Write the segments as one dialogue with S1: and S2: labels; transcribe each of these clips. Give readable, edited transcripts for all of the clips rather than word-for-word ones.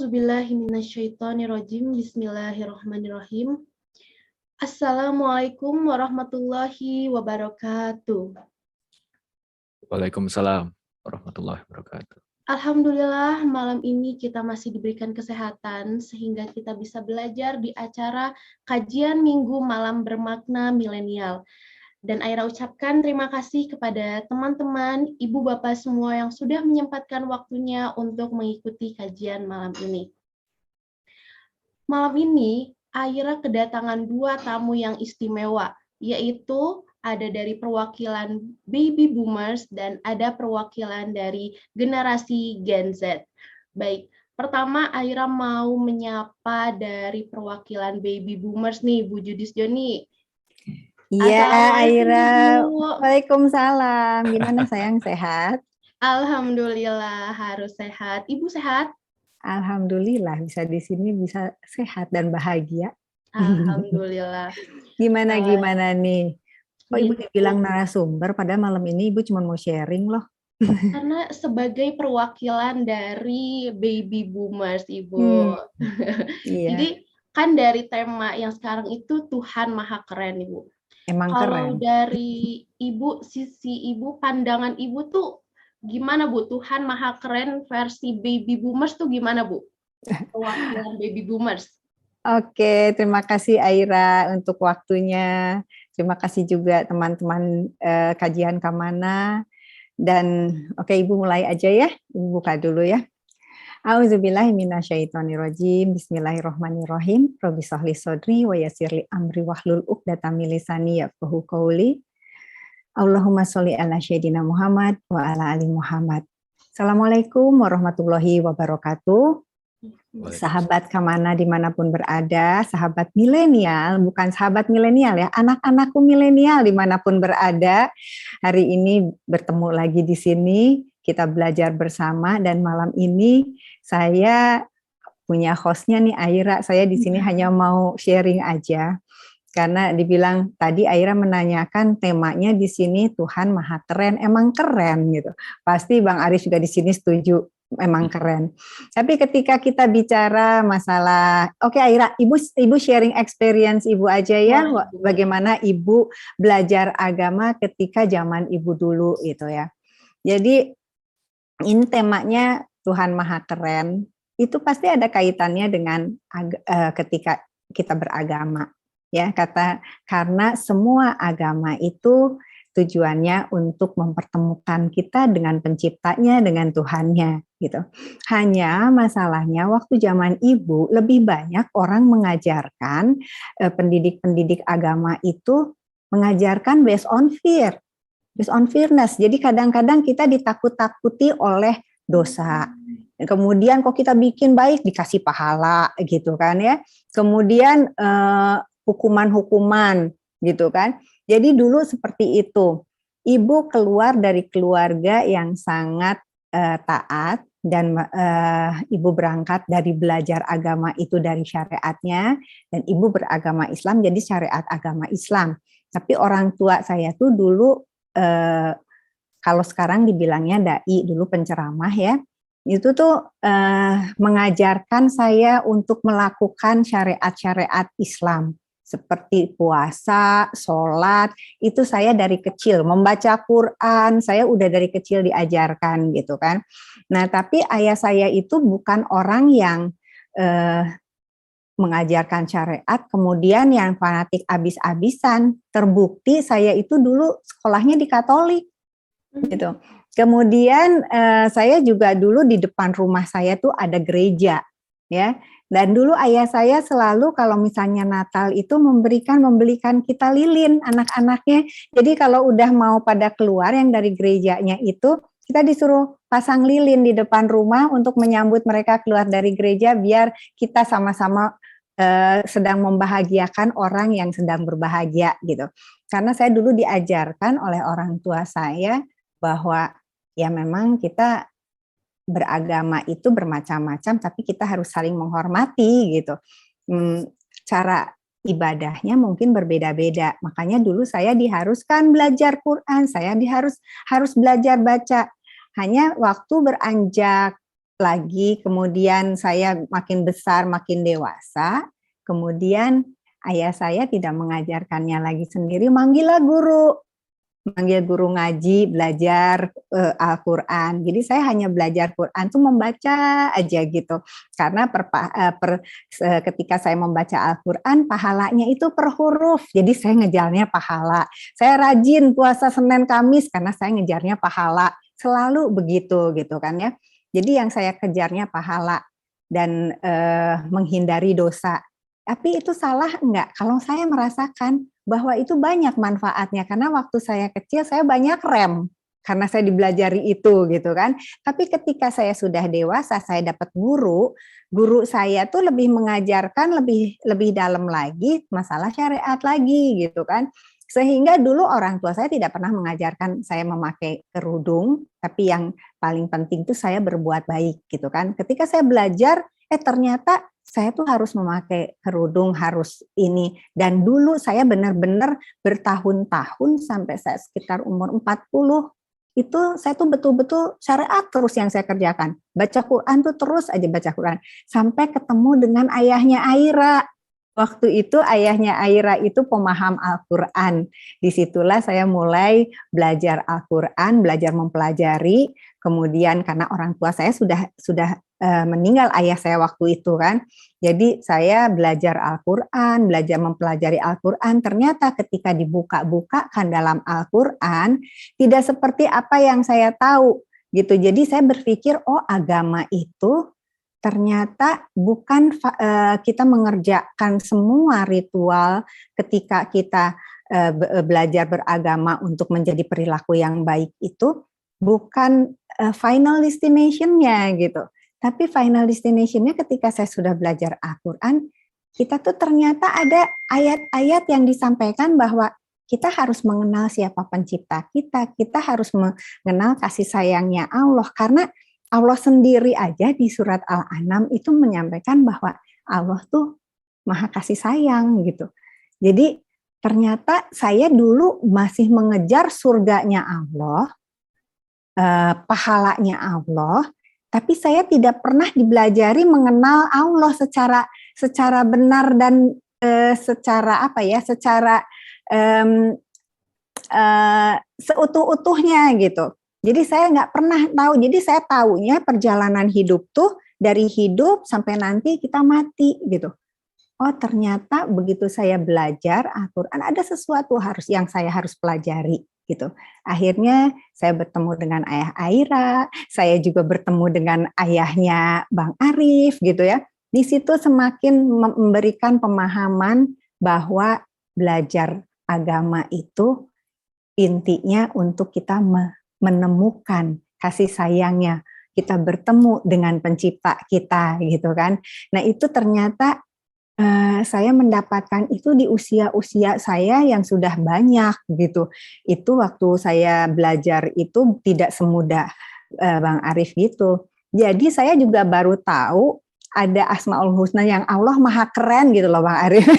S1: A'udzubillahiminasyaitonirrajim. Bismillahirrahmanirrahim. Assalamualaikum warahmatullahi wabarakatuh.
S2: Waalaikumsalam warahmatullahi wabarakatuh.
S1: Alhamdulillah malam ini kita masih diberikan kesehatan sehingga kita bisa belajar di acara kajian Minggu Malam Bermakna Milenial. Dan Aira ucapkan terima kasih kepada teman-teman, ibu bapak semua yang sudah menyempatkan waktunya untuk mengikuti kajian malam ini. Malam ini, Aira kedatangan dua tamu yang istimewa, yaitu ada dari perwakilan baby boomers dan ada perwakilan dari generasi Gen Z. Baik, pertama Aira mau menyapa dari perwakilan baby boomers nih, Bu Judis Joni.
S3: Iya, Aira. Waalaikumsalam. Gimana sayang, sehat?
S1: Alhamdulillah harus sehat. Ibu sehat?
S3: Alhamdulillah bisa di sini bisa sehat dan bahagia.
S1: Alhamdulillah.
S3: Gimana nih? Kok Ibu dibilang narasumber padahal malam ini Ibu cuma mau sharing loh.
S1: Karena sebagai perwakilan dari baby boomers, Ibu.
S3: Iya.
S1: Jadi kan dari tema yang sekarang itu Tuhan Maha Keren, Ibu.
S3: Emang
S1: Kalau
S3: keren.
S1: dari Ibu, sisi Ibu, pandangan Ibu tuh gimana, Bu? Tuhan Maha Keren versi baby boomers tuh gimana, Bu? Perwakilan baby boomers.
S3: Oke, terima kasih Aira untuk waktunya. Terima kasih juga teman-teman kajian Kamana. Dan oke, Ibu mulai aja ya. Ibu buka dulu ya. A'udzubillahiminasyaitonirrajim. Bismillahirrahmanirrahim. Rabbi shrahli shodri wa yassirli amri wahlul 'uqdatam min lisani yafqahu qawli. Allahumma sholli ala sayyidina Muhammad wa ala ali Muhammad. Assalamualaikum warahmatullahi wabarakatuh. Sahabat Kamana dimanapun berada, sahabat milenial, bukan sahabat milenial ya, anak-anakku milenial dimanapun berada, hari ini bertemu lagi di sini, kita belajar bersama dan malam ini saya punya hostnya nih Aira, saya di sini hanya mau sharing aja. Karena dibilang tadi Aira menanyakan temanya di sini Tuhan Maha Keren, emang keren gitu. Pasti Bang Aris juga di sini setuju. Memang keren. Tapi ketika kita bicara masalah, oke Aira, ibu sharing experience ibu aja ya, bagaimana ibu belajar agama ketika zaman ibu dulu gitu ya. Jadi ini temanya Tuhan Maha Keren, itu pasti ada kaitannya dengan ketika kita beragama ya, karena semua agama itu tujuannya untuk mempertemukan kita dengan penciptanya, dengan Tuhannya gitu. Hanya masalahnya waktu zaman ibu lebih banyak orang mengajarkan pendidik-pendidik agama itu mengajarkan based on fear, based on fearness. Jadi kadang-kadang kita ditakut-takuti oleh dosa. Kemudian kok kita bikin baik dikasih pahala gitu kan ya. Kemudian hukuman-hukuman gitu kan. Jadi dulu seperti itu, ibu keluar dari keluarga yang sangat taat dan ibu berangkat dari belajar agama itu dari syariatnya dan ibu beragama Islam jadi syariat agama Islam. Tapi orang tua saya tuh dulu kalau sekarang dibilangnya dai, dulu penceramah ya, itu tuh mengajarkan saya untuk melakukan syariat-syariat Islam. Seperti puasa, sholat, itu saya dari kecil, membaca Quran, saya udah dari kecil diajarkan gitu kan. Nah tapi ayah saya itu bukan orang yang mengajarkan syariat, kemudian yang fanatik abis-abisan, terbukti saya itu dulu sekolahnya di Katolik gitu. Kemudian saya juga dulu di depan rumah saya tuh ada gereja ya. Dan dulu ayah saya selalu kalau misalnya Natal itu membelikan kita lilin anak-anaknya. Jadi kalau udah mau pada keluar yang dari gerejanya itu, kita disuruh pasang lilin di depan rumah untuk menyambut mereka keluar dari gereja biar kita sama-sama sedang membahagiakan orang yang sedang berbahagia gitu. Karena saya dulu diajarkan oleh orang tua saya bahwa ya memang kita beragama itu bermacam-macam, tapi kita harus saling menghormati gitu. Cara ibadahnya mungkin berbeda-beda. Makanya dulu saya diharuskan belajar Quran, saya harus belajar baca. Hanya waktu beranjak lagi, kemudian saya makin besar, makin dewasa, kemudian ayah saya tidak mengajarkannya lagi sendiri, manggil guru ngaji, belajar Al-Quran. Jadi saya hanya belajar Quran tuh membaca aja gitu. Karena ketika saya membaca Al-Quran, pahalanya itu per huruf. Jadi saya ngejarnya pahala. Saya rajin puasa Senin Kamis karena saya ngejarnya pahala. Selalu begitu gitu kan ya. Jadi yang saya kejarnya pahala dan menghindari dosa. Tapi itu salah enggak? Kalau saya merasakan bahwa itu banyak manfaatnya, karena waktu saya kecil saya banyak rem, karena saya dibelajari itu gitu kan. Tapi ketika saya sudah dewasa, saya dapat guru saya tuh lebih mengajarkan lebih dalam lagi masalah syariat lagi gitu kan. Sehingga dulu orang tua saya tidak pernah mengajarkan saya memakai kerudung, tapi yang paling penting itu saya berbuat baik gitu kan. Ketika saya belajar, ternyata saya tuh harus memakai kerudung, harus ini. Dan dulu saya benar-benar bertahun-tahun sampai saya sekitar umur 40, itu saya tuh betul-betul syariat terus yang saya kerjakan. Baca Quran tuh terus aja baca Quran. Sampai ketemu dengan ayahnya Aira. Waktu itu ayahnya Aira itu pemaham Al-Quran. Disitulah saya mulai belajar Al-Quran, belajar mempelajari. Kemudian karena orang tua saya sudah meninggal ayah saya waktu itu kan. Jadi saya belajar Al-Quran, belajar mempelajari Al-Quran. Ternyata ketika dibuka-bukakan dalam Al-Quran, tidak seperti apa yang saya tahu gitu. Jadi saya berpikir, oh agama itu ternyata bukan kita mengerjakan semua ritual ketika kita belajar beragama untuk menjadi perilaku yang baik itu bukan final destination-nya gitu. Tapi final destination-nya ketika saya sudah belajar Al-Quran, kita tuh ternyata ada ayat-ayat yang disampaikan bahwa kita harus mengenal siapa pencipta kita harus mengenal kasih sayangnya Allah, karena Allah sendiri aja di surat Al-An'am itu menyampaikan bahwa Allah tuh maha kasih sayang gitu. Jadi ternyata saya dulu masih mengejar surganya Allah, pahalanya Allah, tapi saya tidak pernah dipelajari mengenal Allah secara benar dan secara seutuh-utuhnya gitu. Jadi saya nggak pernah tahu. Jadi saya taunya perjalanan hidup tuh dari hidup sampai nanti kita mati gitu. Oh ternyata begitu saya belajar Al-Quran ada sesuatu yang saya harus pelajari gitu. Akhirnya saya bertemu dengan ayah Aira, saya juga bertemu dengan ayahnya Bang Arif gitu ya. Di situ semakin memberikan pemahaman bahwa belajar agama itu intinya untuk kita menemukan kasih sayangnya, kita bertemu dengan pencipta kita gitu kan. Nah itu ternyata saya mendapatkan itu di usia saya yang sudah banyak gitu. Itu waktu saya belajar itu tidak semudah Bang Arif gitu. Jadi saya juga baru tahu ada Asmaul Husna yang Allah maha keren gitu loh Bang Arif.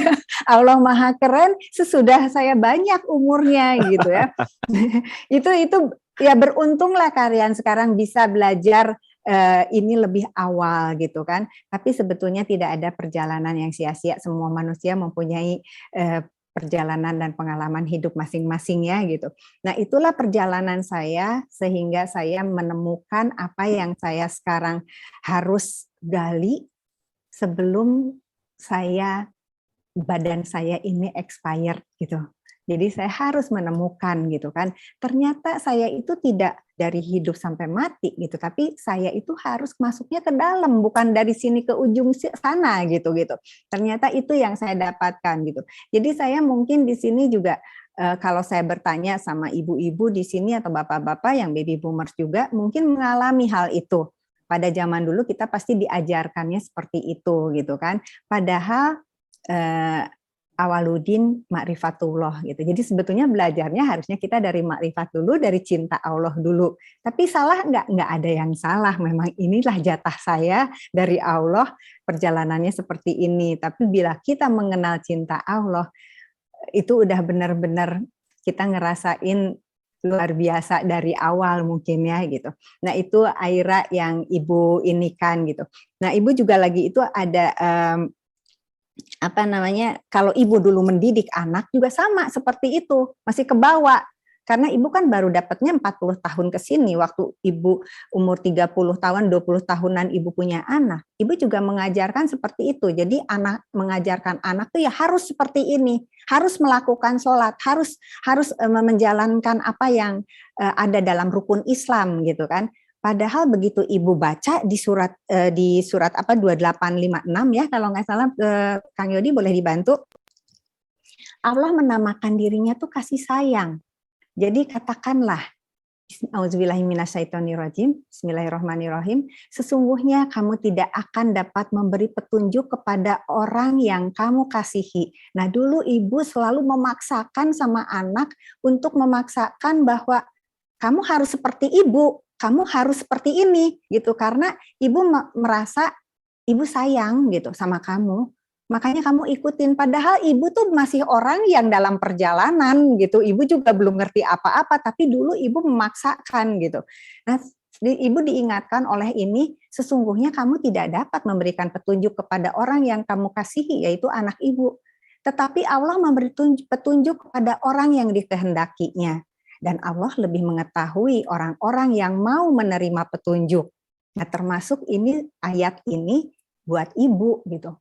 S3: Allah maha keren sesudah saya banyak umurnya gitu ya. itu ya beruntunglah kalian sekarang bisa belajar ini lebih awal gitu kan. Tapi sebetulnya tidak ada perjalanan yang sia-sia. Semua manusia mempunyai perjalanan dan pengalaman hidup masing-masing ya gitu. Nah itulah perjalanan saya sehingga saya menemukan apa yang saya sekarang harus gali sebelum badan saya ini expired gitu. Jadi saya harus menemukan gitu kan. Ternyata saya itu tidak dari hidup sampai mati gitu, tapi saya itu harus masuknya ke dalam, bukan dari sini ke ujung sana gitu. Ternyata itu yang saya dapatkan gitu. Jadi saya mungkin di sini juga kalau saya bertanya sama ibu-ibu di sini atau bapak-bapak yang baby boomers juga mungkin mengalami hal itu. Pada zaman dulu kita pasti diajarkannya seperti itu gitu kan. Padahal Awaludin ma'rifatullah gitu. Jadi sebetulnya belajarnya harusnya kita dari makrifat dulu, dari cinta Allah dulu. Tapi salah enggak ada yang salah. Memang inilah jatah saya dari Allah, perjalanannya seperti ini. Tapi bila kita mengenal cinta Allah, itu udah benar-benar kita ngerasain luar biasa dari awal mungkin ya gitu. Nah itu Aira yang ibu ini kan gitu. Nah ibu juga lagi itu ada apa namanya, kalau ibu dulu mendidik anak juga sama seperti itu, masih kebawa. Karena ibu kan baru dapatnya 40 tahun ke sini, waktu ibu umur 30 tahun, 20 tahunan ibu punya anak. Ibu juga mengajarkan seperti itu. Jadi mengajarkan anak tuh ya harus seperti ini, harus melakukan sholat, harus menjalankan apa yang ada dalam rukun Islam gitu kan. Padahal begitu ibu baca di surat apa 2856 ya kalau nggak salah, Kang Yodi boleh dibantu. Allah menamakan dirinya tuh kasih sayang. Jadi katakanlah, Auzubillahiminasyaitonirrajim, Bismillahirrahmanirrahim, sesungguhnya kamu tidak akan dapat memberi petunjuk kepada orang yang kamu kasihi. Nah dulu ibu selalu memaksakan sama anak untuk memaksakan bahwa kamu harus seperti ibu, kamu harus seperti ini gitu, karena ibu merasa ibu sayang gitu sama kamu. Makanya kamu ikutin, padahal ibu tuh masih orang yang dalam perjalanan gitu. Ibu juga belum ngerti apa-apa, tapi dulu ibu memaksakan gitu. Nah, ibu diingatkan oleh ini, sesungguhnya kamu tidak dapat memberikan petunjuk kepada orang yang kamu kasihi, yaitu anak ibu. Tetapi Allah memberi petunjuk kepada orang yang dikehendakinya. Dan Allah lebih mengetahui orang-orang yang mau menerima petunjuk. Nah, termasuk ini ayat ini buat ibu gitu.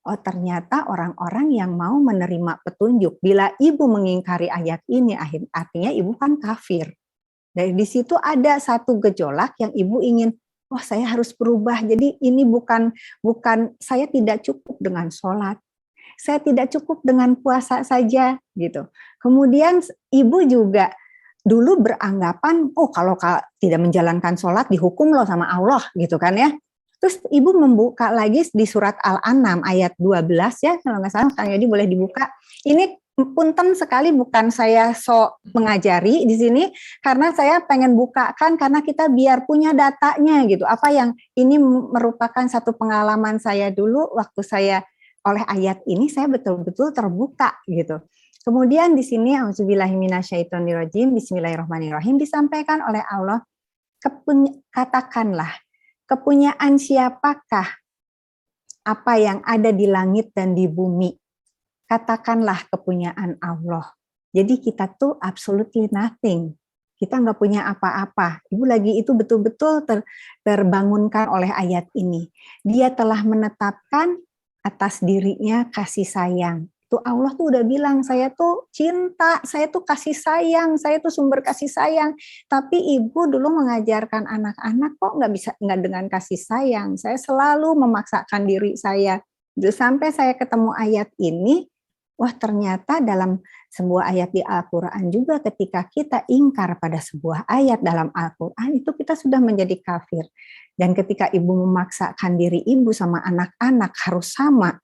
S3: Oh ternyata orang-orang yang mau menerima petunjuk. Bila ibu mengingkari ayat ini, artinya ibu kan kafir. Dari di situ ada satu gejolak yang ibu ingin, wah saya harus berubah. Jadi ini bukan saya tidak cukup dengan sholat. Saya tidak cukup dengan puasa saja gitu. Kemudian ibu juga dulu beranggapan, oh kalau tidak menjalankan sholat dihukum loh sama Allah gitu kan ya. Terus ibu membuka lagi di surat Al-An'am ayat 12 ya, kalau nggak salah Kang Yodi boleh dibuka. Ini punten sekali, bukan saya mengajari di sini, karena saya pengen bukakan karena kita biar punya datanya gitu. Apa yang ini merupakan satu pengalaman saya dulu waktu saya oleh ayat ini saya betul-betul terbuka gitu. Kemudian di sini auzubillahiminasyaitonirrajim, bismillahirrahmanirrahim disampaikan oleh Allah, katakanlah kepunyaan siapakah apa yang ada di langit dan di bumi? Katakanlah kepunyaan Allah. Jadi kita tuh absolutely nothing. Kita nggak punya apa-apa. Ibu lagi itu betul-betul terbangunkan oleh ayat ini. Dia telah menetapkan atas dirinya kasih sayang. Tuh Allah tuh udah bilang, saya tuh cinta, saya tuh kasih sayang, saya tuh sumber kasih sayang. Tapi ibu dulu mengajarkan anak-anak kok nggak dengan kasih sayang. Saya selalu memaksakan diri saya. Sampai saya ketemu ayat ini, wah ternyata dalam sebuah ayat di Al-Quran juga ketika kita ingkar pada sebuah ayat dalam Al-Quran itu kita sudah menjadi kafir. Dan ketika ibu memaksakan diri ibu sama anak-anak harus sama,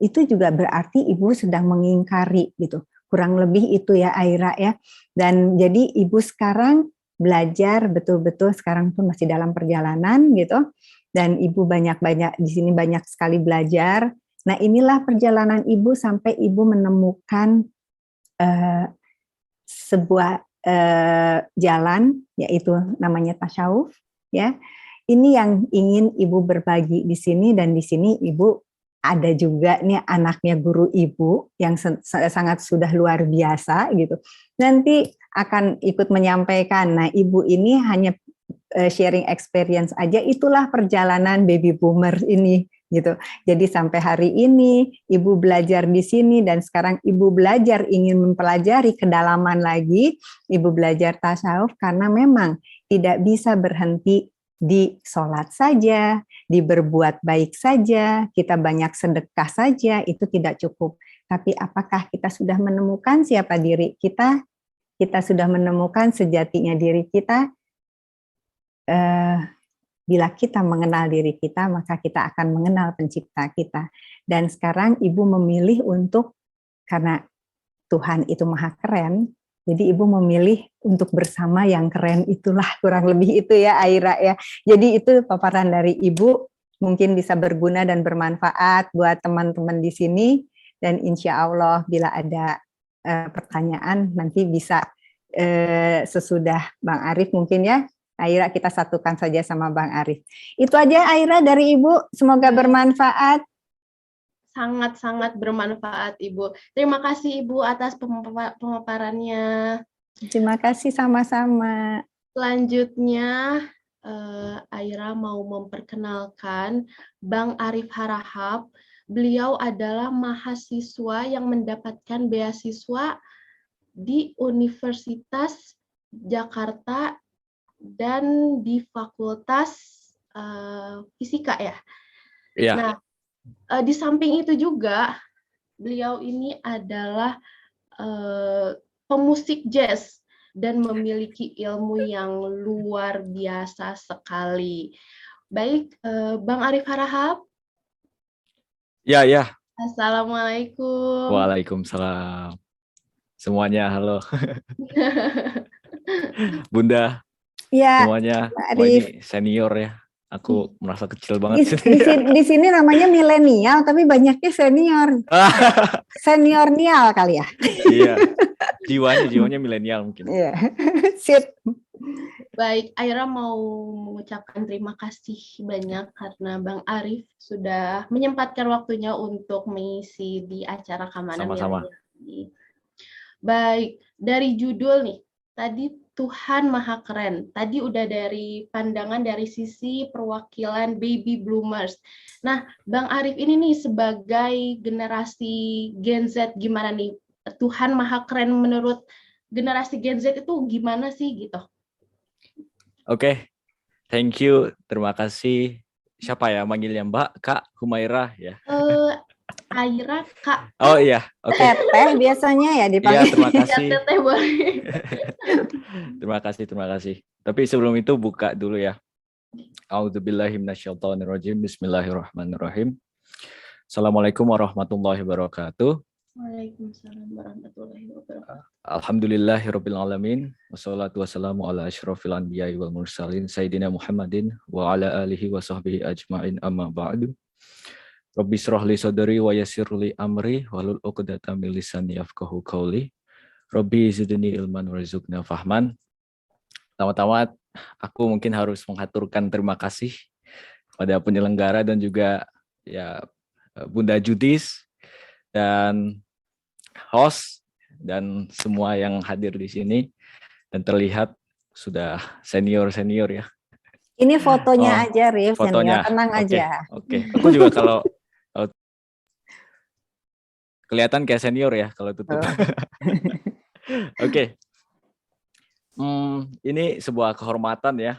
S3: itu juga berarti ibu sedang mengingkari gitu. Kurang lebih itu ya Aira ya. Dan jadi ibu sekarang belajar betul-betul sekarang pun masih dalam perjalanan gitu. Dan ibu banyak-banyak di sini banyak sekali belajar. Nah inilah perjalanan ibu sampai ibu menemukan sebuah jalan yaitu namanya tasawuf ya. Ini yang ingin ibu berbagi di sini, dan di sini ibu ada juga nih anaknya guru ibu yang sangat sudah luar biasa gitu. Nanti akan ikut menyampaikan. Nah, ibu ini hanya sharing experience aja, itulah perjalanan baby boomer ini gitu. Jadi sampai hari ini ibu belajar di sini, dan sekarang ibu belajar ingin mempelajari kedalaman lagi. Ibu belajar tasawuf karena memang tidak bisa berhenti di sholat saja, di berbuat baik saja, kita banyak sedekah saja, itu tidak cukup. Tapi apakah kita sudah menemukan siapa diri kita? Kita sudah menemukan sejatinya diri kita? Bila kita mengenal diri kita, maka kita akan mengenal pencipta kita. Dan sekarang ibu memilih untuk, karena Tuhan itu maha keren, jadi ibu memilih untuk bersama yang keren itulah, kurang lebih itu ya Aira ya. Jadi itu paparan dari ibu, mungkin bisa berguna dan bermanfaat buat teman-teman di sini. Dan insya Allah bila ada pertanyaan nanti bisa sesudah Bang Arif mungkin ya. Aira kita satukan saja sama Bang Arif. Itu aja Aira dari Ibu, semoga bermanfaat.
S1: Sangat-sangat bermanfaat Ibu. Terima kasih Ibu atas pemaparannya.
S3: Terima kasih sama-sama.
S1: Selanjutnya Aira mau memperkenalkan Bang Arif Harahap. Beliau adalah mahasiswa yang mendapatkan beasiswa di Universitas Jakarta dan di Fakultas Fisika ya.
S2: Iya.
S1: Nah, di samping itu juga beliau ini adalah pemusik jazz dan memiliki ilmu yang luar biasa sekali. Baik, Bang Arif Harahap.
S2: Ya, ya.
S1: Assalamualaikum.
S2: Waalaikumsalam. Semuanya halo. Bunda.
S3: Ya,
S2: semuanya. Wah, ini senior ya. Aku merasa kecil banget.
S3: Di sini namanya milenial, tapi banyaknya senior. Seniornial kali ya.
S2: Iya. Jiwanya milenial mungkin.
S3: Iya. Sip.
S1: Baik, Aira mau mengucapkan terima kasih banyak karena Bang Arif sudah menyempatkan waktunya untuk mengisi di acara Kamana
S2: Sama-sama.
S1: Milenial. Baik, dari judul nih, tadi Tuhan Maha Keren. Tadi udah dari pandangan dari sisi perwakilan baby bloomers. Nah, Bang Arif ini nih sebagai generasi Gen Z gimana nih? Tuhan Maha Keren menurut generasi Gen Z itu gimana sih gitu?
S2: Oke. Thank you. Terima kasih. Siapa ya manggilnya Mbak, Kak, Humairah ya?
S1: Aira, Kak.
S2: Oh iya, oke.
S3: Teteh biasanya ya dipanggil.
S2: Iya, terima kasih.
S1: Teteh boleh.
S2: Terima kasih. Tapi sebelum itu buka dulu ya. A'udzubillahi minasyaitonirrajim. Bismillahirrahmanirrahim. Assalamualaikum warahmatullahi wabarakatuh.
S1: Waalaikumsalam warahmatullahi wabarakatuh.
S2: Alhamdulillahirabbil alamin. Wassalatu wassalamu ala asyrofil anbiya'i wal mursalin sayyidina Muhammadin wa ala alihi wa sahbihi ajmain amma ba'du. Rabbi shrah li sadri wa yassir li amri wahlul 'uqdatam min lisani yafqahu qawli. Rabbi zidni ilman warzuqna fahman. Pertama-tama aku mungkin harus mengaturkan terima kasih pada penyelenggara dan juga ya Bunda Judis dan host dan semua yang hadir di sini dan terlihat sudah senior ya.
S3: Ini fotonya aja, Rif.
S2: Fotonya.
S3: Tenang aja.
S2: Oke. Aku juga kalau kelihatan kayak senior ya kalau tutup. Oke. Ini sebuah kehormatan ya.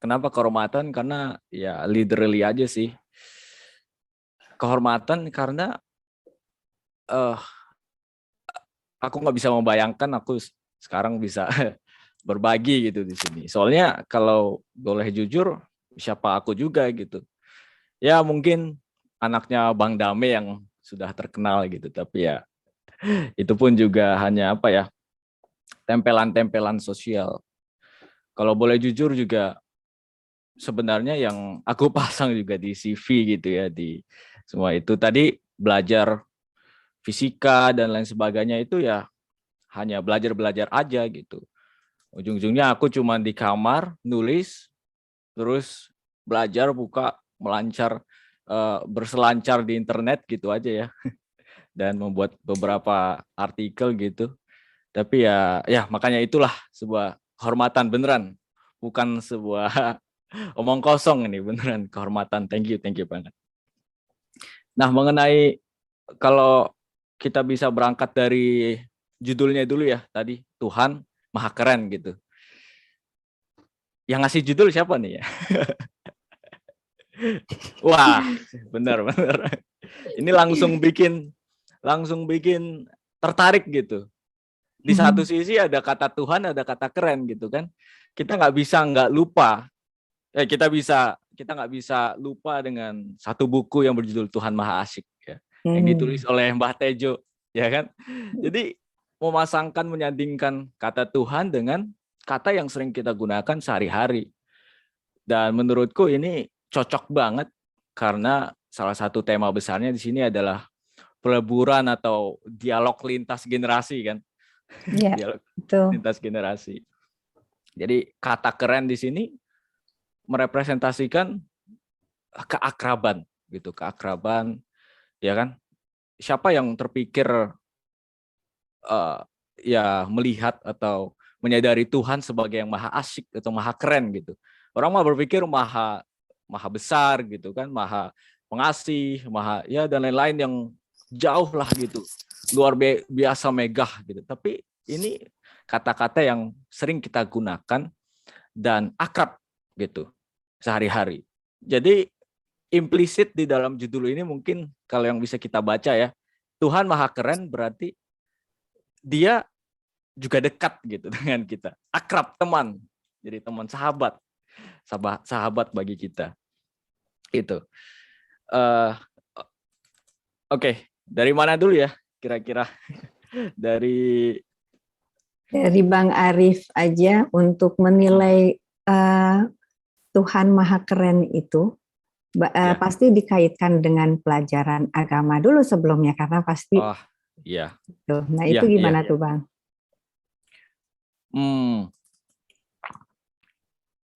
S2: Kenapa kehormatan? Karena ya literally aja sih. Kehormatan karena aku nggak bisa membayangkan aku sekarang bisa berbagi gitu di sini. Soalnya kalau boleh jujur, siapa aku juga gitu. Ya mungkin anaknya Bang Dame yang sudah terkenal gitu, tapi ya itu pun juga hanya apa ya, tempelan-tempelan sosial. Kalau boleh jujur juga sebenarnya yang aku pasang juga di CV gitu ya, di semua itu tadi belajar fisika dan lain sebagainya itu ya hanya belajar aja gitu. Ujung-ujungnya aku cuma di kamar nulis, terus belajar, buka, melancar, berselancar di internet gitu aja ya, dan membuat beberapa artikel gitu. Tapi ya makanya itulah sebuah kehormatan beneran, bukan sebuah omong kosong ini, beneran kehormatan. Thank you banget. Nah, mengenai kalau kita bisa berangkat dari judulnya dulu ya tadi, Tuhan Maha Keren gitu. Yang ngasih judul siapa nih ya? Wah, benar. Ini langsung bikin tertarik gitu. Di satu sisi ada kata Tuhan, ada kata keren gitu kan. Kita nggak bisa lupa dengan satu buku yang berjudul Tuhan Maha Asyik ya, yang ditulis oleh Mbah Tejo ya kan. Jadi menyandingkan kata Tuhan dengan kata yang sering kita gunakan sehari-hari. Dan menurutku ini cocok banget karena salah satu tema besarnya di sini adalah peleburan atau dialog lintas generasi kan.
S3: Ya,
S2: Dialog
S3: betul.
S2: lintas generasi. Jadi kata keren di sini merepresentasikan keakraban gitu, keakraban, ya kan? Siapa yang terpikir ya melihat atau menyadari Tuhan sebagai yang maha asyik atau maha keren gitu. Orang mah berpikir maha besar gitu kan, maha pengasih, maha ya dan lain-lain yang jauh lah gitu. Luar biasa megah gitu. Tapi ini kata-kata yang sering kita gunakan dan akrab gitu sehari-hari. Jadi implisit di dalam judul ini mungkin kalau yang bisa kita baca ya, Tuhan maha keren berarti dia juga dekat gitu dengan kita, akrab, teman, jadi teman, sahabat bagi kita itu. Oke, dari mana dulu ya kira-kira? Dari
S3: Bang Arif aja untuk menilai Tuhan Maha Keren itu
S2: Ya.
S3: pasti dikaitkan dengan pelajaran agama dulu sebelumnya karena pasti.
S2: Oh iya.
S3: Tuh. Nah itu gimana tuh Bang?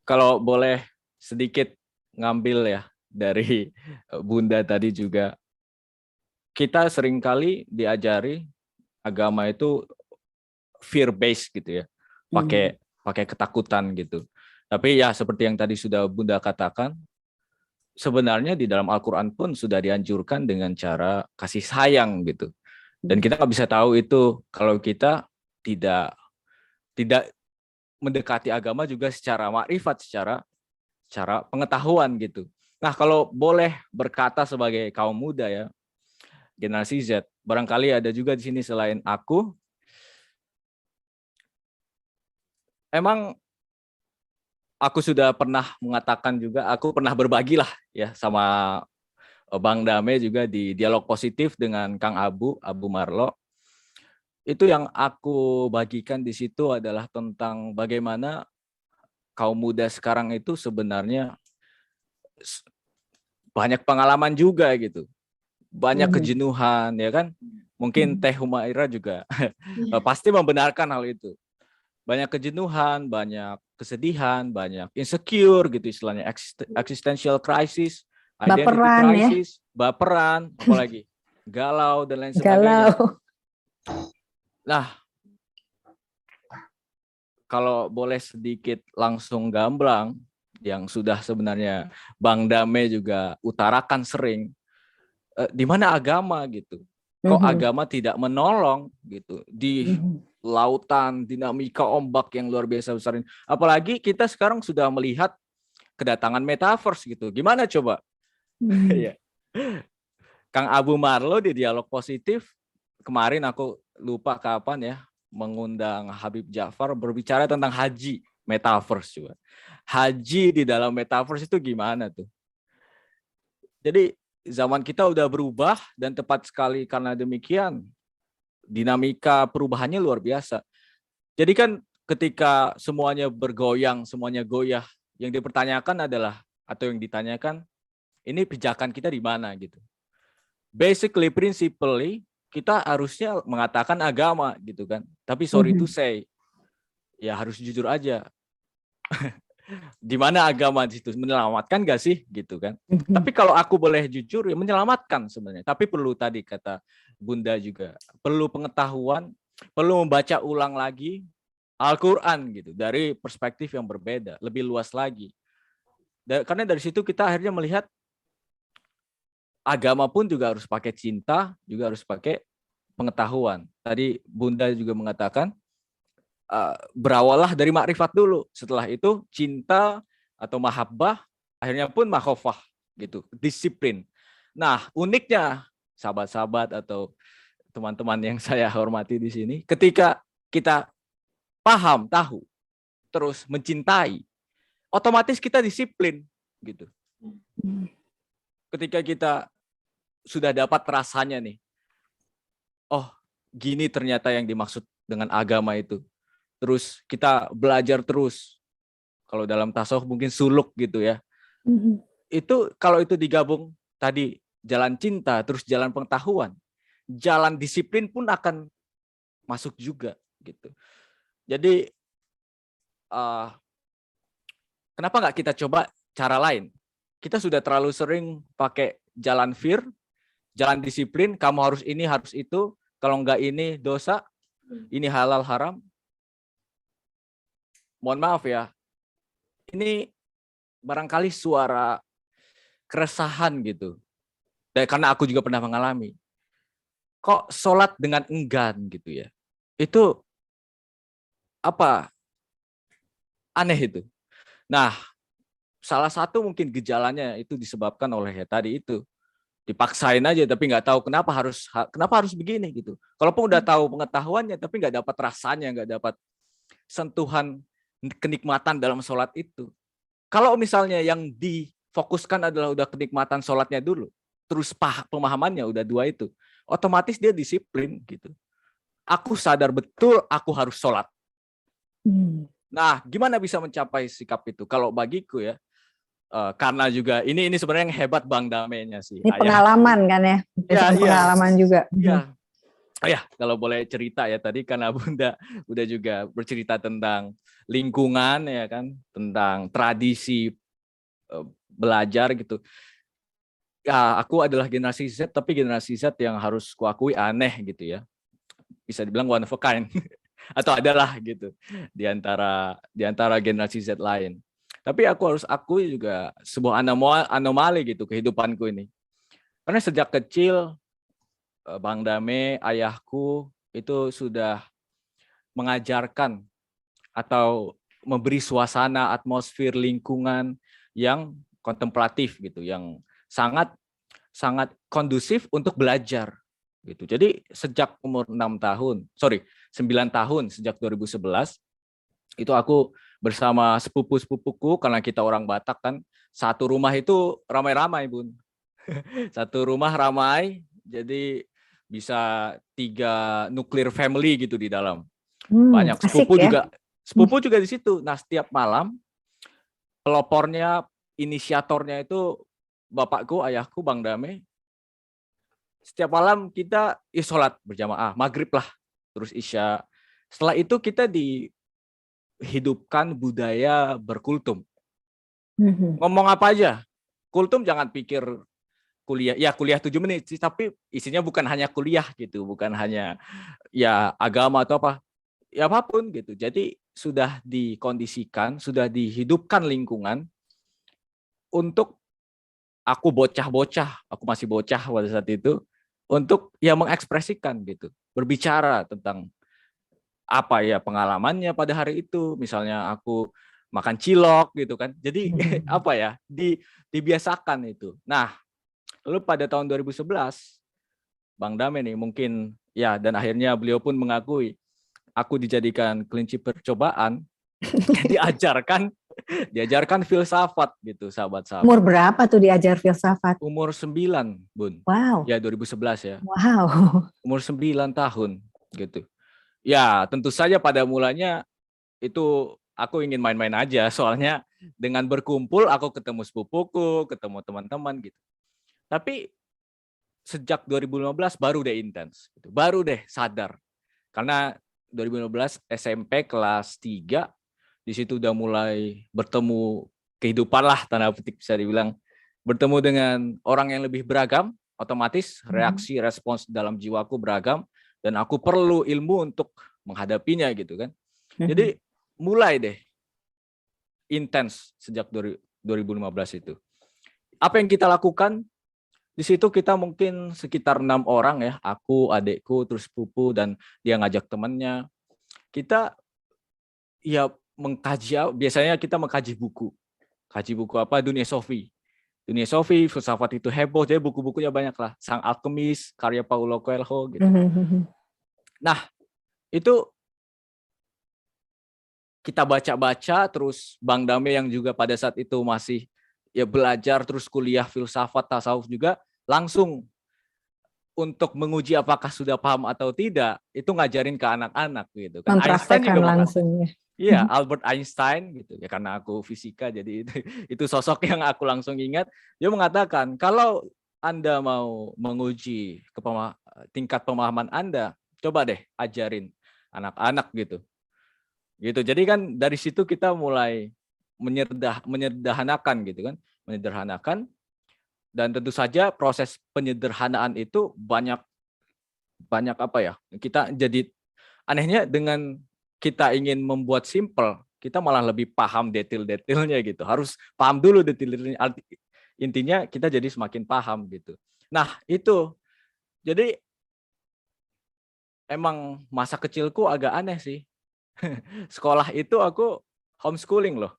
S2: Kalau boleh sedikit ngambil ya dari Bunda tadi juga, kita seringkali diajari agama itu fear based gitu ya, pakai ketakutan gitu. Tapi ya seperti yang tadi sudah Bunda katakan, sebenarnya di dalam Al-Quran pun sudah dianjurkan dengan cara kasih sayang gitu. Dan kita nggak bisa tahu itu kalau kita tidak mendekati agama juga secara makrifat, secara pengetahuan gitu. Nah kalau boleh berkata sebagai kaum muda ya, generasi Z, barangkali ada juga di sini selain aku, emang aku sudah pernah mengatakan juga, aku pernah berbagi lah ya sama Bang Dame juga di dialog positif dengan Kang Abu Marlo. Itu yang aku bagikan di situ adalah tentang bagaimana kaum muda sekarang itu sebenarnya banyak pengalaman juga gitu. Banyak kejenuhan ya kan. Mungkin Teh Humaira juga pasti membenarkan hal itu. Banyak kejenuhan, banyak kesedihan, banyak insecure gitu istilahnya, existential crisis, identity
S3: baperan,
S2: crisis, baperan, apalagi galau dan lain sebagainya.
S3: Galau.
S2: Nah, kalau boleh sedikit langsung gamblang, yang sudah sebenarnya Bang Dame juga utarakan sering, di mana agama gitu? Kok agama tidak menolong gitu di lautan dinamika ombak yang luar biasa besar ini? Apalagi kita sekarang sudah melihat kedatangan metaverse gitu. Gimana coba? Ya. Kang Abu Marlo di dialog positif kemarin aku lupa kapan ya mengundang Habib Ja'far berbicara tentang haji metaverse juga. Haji di dalam metaverse itu gimana tuh? Jadi zaman kita udah berubah dan tepat sekali karena demikian dinamika perubahannya luar biasa. Jadi kan ketika semuanya bergoyang, semuanya goyah, yang dipertanyakan adalah atau yang ditanyakan ini pijakan kita di mana gitu. Basically, principally kita harusnya mengatakan agama gitu kan. Tapi sorry to say, ya harus jujur aja. Di mana agama di situ menyelamatkan gak sih gitu kan? Tapi kalau aku boleh jujur ya menyelamatkan sebenarnya. Tapi perlu tadi kata Bunda juga perlu pengetahuan, perlu membaca ulang lagi Al-Quran gitu dari perspektif yang berbeda, lebih luas lagi. Karena dari situ kita akhirnya melihat agama pun juga harus pakai cinta, juga harus pakai pengetahuan. Tadi Bunda juga mengatakan berawallah dari makrifat dulu. Setelah itu cinta atau mahabbah, akhirnya pun makhofah gitu, disiplin. Nah, uniknya sahabat-sahabat atau teman-teman yang saya hormati di sini, ketika kita paham, tahu, terus mencintai, otomatis kita disiplin gitu. Ketika kita sudah dapat rasanya nih, oh gini ternyata yang dimaksud dengan agama itu. Terus kita belajar terus. Kalau dalam tasawuf mungkin suluk gitu ya. Itu kalau itu digabung tadi jalan cinta, terus jalan pengetahuan, jalan disiplin pun akan masuk juga gitu. Jadi kenapa nggak kita coba cara lain? Kita sudah terlalu sering pakai jalan fear, jalan disiplin, kamu harus ini, harus itu, kalau nggak ini dosa, ini halal haram. Mohon maaf ya, ini barangkali suara keresahan gitu. Dan karena aku juga pernah mengalami. Kok sholat dengan enggan gitu ya? Itu apa? Aneh itu. Nah, salah satu mungkin gejalanya itu disebabkan oleh ya tadi itu. Dipaksain aja tapi nggak tahu kenapa harus begini gitu. Kalaupun udah tahu pengetahuannya tapi nggak dapat rasanya, nggak dapat sentuhan kenikmatan dalam sholat itu. Kalau misalnya yang difokuskan adalah udah kenikmatan sholatnya dulu, terus pemahamannya udah dua itu, otomatis dia disiplin gitu. Aku sadar betul aku harus sholat. Nah, gimana bisa mencapai sikap itu? Kalau bagiku ya, karena juga ini sebenarnya yang hebat Bang Damenya sih.
S3: Ini pengalaman kan ya? Pengalaman juga.
S2: Iya. Ya, kalau boleh cerita ya tadi karena Bunda udah juga bercerita tentang lingkungan ya kan, tentang tradisi belajar gitu. Ya, aku adalah generasi Z tapi generasi Z yang harus kuakui aneh gitu ya. Bisa dibilang one of a kind atau adalah gitu di antara generasi Z lain. Tapi aku harus akui juga sebuah anomali gitu kehidupanku ini. Karena sejak kecil Bang Dame, ayahku itu sudah mengajarkan atau memberi suasana, atmosfer, lingkungan yang kontemplatif gitu, yang sangat kondusif untuk belajar gitu. Jadi sejak umur 9 tahun sejak 2011 itu aku bersama sepupu-sepupuku karena kita orang Batak kan, satu rumah itu ramai-ramai, Bun. Satu rumah ramai, jadi bisa 3 nuclear family gitu di dalam. Banyak sepupu ya? Sepupu juga di situ. Nah, setiap malam pelopornya, inisiatornya itu bapakku, ayahku, Bang Dame. Setiap malam kita sholat berjamaah, maghrib lah, terus isya. Setelah itu kita dihidupkan budaya berkultum. Ngomong apa aja, kultum jangan pikir kuliah 7 menit sih, tapi isinya bukan hanya kuliah gitu, bukan hanya ya agama atau apa, ya apapun gitu. Jadi sudah dikondisikan, sudah dihidupkan lingkungan untuk aku masih bocah pada saat itu, untuk ya mengekspresikan gitu, berbicara tentang apa ya pengalamannya pada hari itu, misalnya aku makan cilok gitu kan. Jadi apa ya, dibiasakan itu. Nah, lalu pada tahun 2011, Bang Dame nih mungkin ya, dan akhirnya beliau pun mengakui, aku dijadikan kelinci percobaan, diajarkan filsafat gitu, sahabat-sahabat.
S3: Umur berapa tuh diajar filsafat?
S2: Umur 9, Bun.
S3: Wow.
S2: Ya 2011 ya.
S3: Wow.
S2: Umur 9 tahun gitu. Ya tentu saja pada mulanya itu aku ingin main-main aja, soalnya dengan berkumpul aku ketemu sepupuku, ketemu teman-teman gitu. Tapi sejak 2015 baru deh intens, baru deh sadar. Karena 2015 SMP kelas 3, di situ udah mulai bertemu kehidupan lah, tanda petik bisa dibilang. Bertemu dengan orang yang lebih beragam, otomatis reaksi respons dalam jiwaku beragam, dan aku perlu ilmu untuk menghadapinya gitu kan. Jadi mulai deh intens sejak 2015 itu. Apa yang kita lakukan? Di situ kita mungkin sekitar 6 orang ya, aku, adekku, terus sepupu, dan dia ngajak temannya. Kita ya mengkaji, biasanya kita mengkaji buku. Kaji buku apa? Dunia Sofi, filsafat itu heboh, jadi buku-bukunya banyak lah. Sang Alkemis, karya Paulo Coelho gitu. Nah, itu kita baca-baca, terus Bang Dame yang juga pada saat itu masih ya belajar, terus kuliah filsafat, tasawuf juga, langsung untuk menguji apakah sudah paham atau tidak, itu ngajarin ke anak-anak gitu kan. Einstein juga langsung ya. Iya, Albert Einstein gitu ya, karena aku fisika jadi itu sosok yang aku langsung ingat. Dia mengatakan kalau Anda mau menguji tingkat pemahaman Anda, coba deh ajarin anak-anak gitu. Gitu. Jadi kan dari situ kita mulai menyederhanakan gitu kan, menyederhanakan, dan tentu saja proses penyederhanaan itu banyak apa ya? Kita jadi anehnya dengan kita ingin membuat simple, kita malah lebih paham detail-detailnya gitu. Harus paham dulu detail-detailnya. Intinya kita jadi semakin paham gitu. Nah, itu. Jadi emang masa kecilku agak aneh sih. Sekolah itu aku homeschooling loh.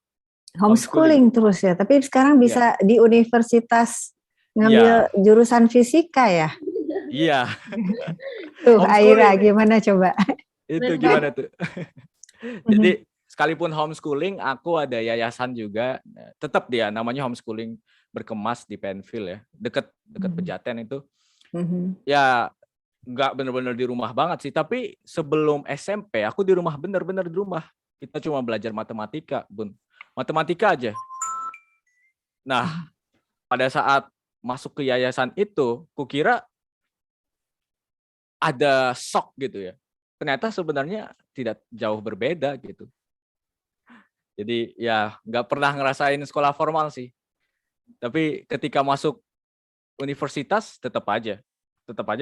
S3: Homeschooling terus ya, tapi sekarang
S2: Iya.
S3: bisa di universitas ngambil
S2: Iya.
S3: jurusan fisika ya.
S2: Iya.
S3: Tuh,
S2: Homeschooling.
S3: Aira gimana coba?
S2: Itu gimana tuh? Jadi sekalipun homeschooling, aku ada yayasan juga. Tetap dia namanya homeschooling berkemas di Penfield ya, dekat Pejaten itu. Ya nggak benar-benar di rumah banget sih, tapi sebelum SMP aku di rumah, benar-benar di rumah. Kita cuma belajar matematika, Bun. Matematika aja. Nah, pada saat masuk ke yayasan itu, kukira ada shock gitu ya. Ternyata sebenarnya tidak jauh berbeda gitu. Jadi ya nggak pernah ngerasain sekolah formal sih. Tapi ketika masuk universitas tetap aja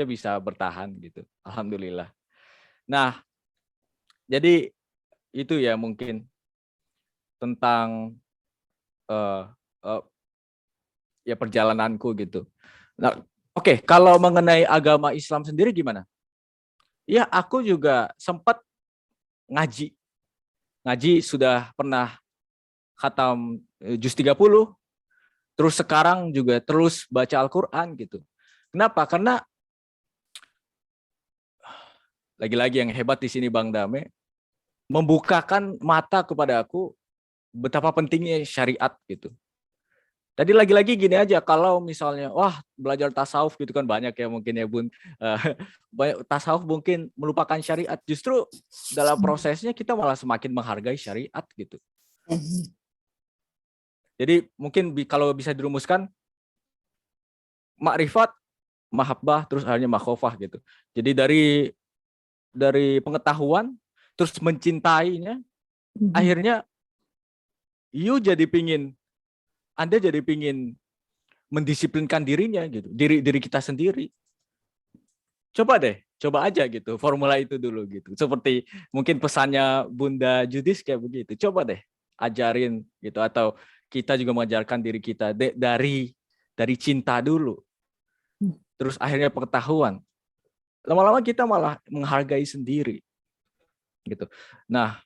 S2: bisa bertahan gitu. Alhamdulillah. Nah, jadi itu ya mungkin tentang ya perjalananku gitu. Nah, oke, kalau mengenai agama Islam sendiri gimana? Ya, aku juga sempat ngaji. Ngaji sudah pernah khatam juz 30, terus sekarang juga terus baca Al-Qur'an gitu. Kenapa? Karena lagi-lagi yang hebat di sini Bang Dame membukakan mata kepada aku betapa pentingnya syariat gitu. Tadi lagi-lagi gini aja, kalau misalnya wah belajar tasawuf gitu kan banyak ya mungkin ya Bun, banyak tasawuf mungkin melupakan syariat, justru dalam prosesnya kita malah semakin menghargai syariat gitu. Jadi mungkin kalau bisa dirumuskan makrifat, mahabbah, terus akhirnya makhofah gitu. Jadi dari pengetahuan terus mencintainya, akhirnya Anda jadi pingin mendisiplinkan dirinya gitu, diri kita sendiri. Coba aja gitu, formula itu dulu gitu. Seperti mungkin pesannya Bunda Judis kayak begitu. Coba deh ajarin gitu, atau kita juga mengajarkan diri kita dari cinta dulu. Terus akhirnya pengetahuan. Lama-lama kita malah menghargai sendiri. Gitu. Nah,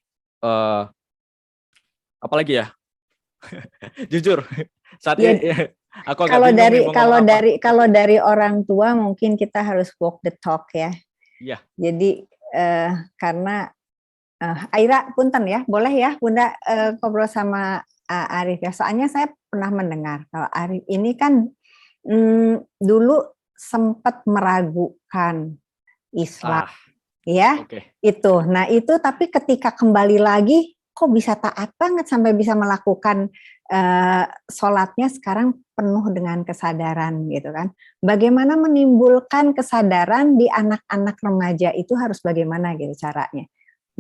S2: apalagi ya? Jujur, saat ini aku agak bingung
S3: kalau dari orang tua mungkin kita harus walk the talk ya.
S2: Iya.
S3: Jadi karena Aira punten ya, boleh ya Bunda ngobrol sama Arif ya. Soalnya saya pernah mendengar kalau Arif ini kan dulu sempat meragukan Islam, ya. Okay. Itu. Nah itu tapi ketika kembali lagi kok bisa taat banget sampai bisa melakukan sholatnya sekarang penuh dengan kesadaran gitu kan. Bagaimana menimbulkan kesadaran di anak-anak remaja itu harus bagaimana gitu caranya.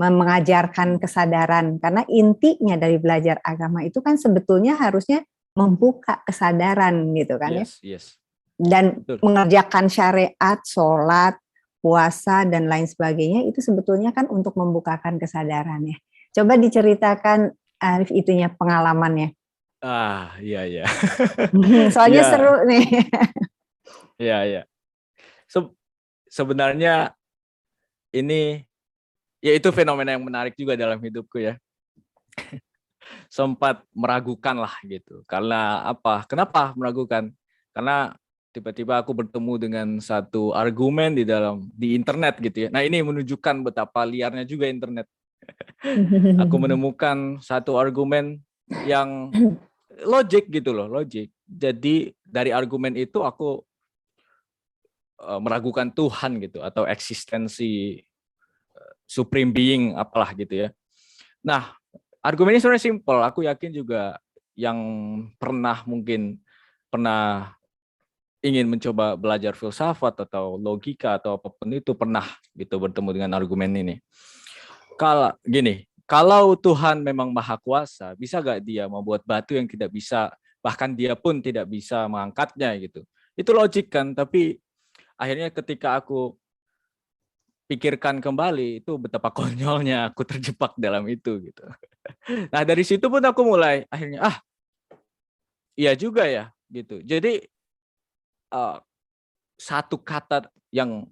S3: Mengajarkan kesadaran, karena intinya dari belajar agama itu kan sebetulnya harusnya membuka kesadaran gitu kan.
S2: Yes.
S3: Dan betul. Mengerjakan syariat, sholat, puasa dan lain sebagainya itu sebetulnya kan untuk membukakan kesadarannya. Coba diceritakan Arif itunya pengalamannya.
S2: Iya.
S3: Soalnya seru nih.
S2: Iya. Sebenarnya ini ya itu fenomena yang menarik juga dalam hidupku ya. Sempat meragukan lah gitu. Karena apa? Kenapa meragukan? Karena tiba-tiba aku bertemu dengan satu argumen di internet gitu ya. Nah, ini menunjukkan betapa liarnya juga internet. Aku menemukan satu argumen yang logik gitu loh, logik. Jadi dari argumen itu aku meragukan Tuhan gitu, atau eksistensi supreme being apalah gitu ya. Nah, argumennya sebenarnya simpel. Aku yakin juga yang mungkin pernah ingin mencoba belajar filsafat atau logika atau apapun itu pernah gitu bertemu dengan argumen ini. kalau Tuhan memang maha kuasa, bisa gak dia membuat batu yang tidak bisa, bahkan dia pun tidak bisa mengangkatnya gitu. Itu logik kan, tapi akhirnya ketika aku pikirkan kembali, itu betapa konyolnya aku terjebak dalam itu gitu. Nah dari situ pun aku mulai akhirnya, iya juga ya gitu. Jadi satu kata yang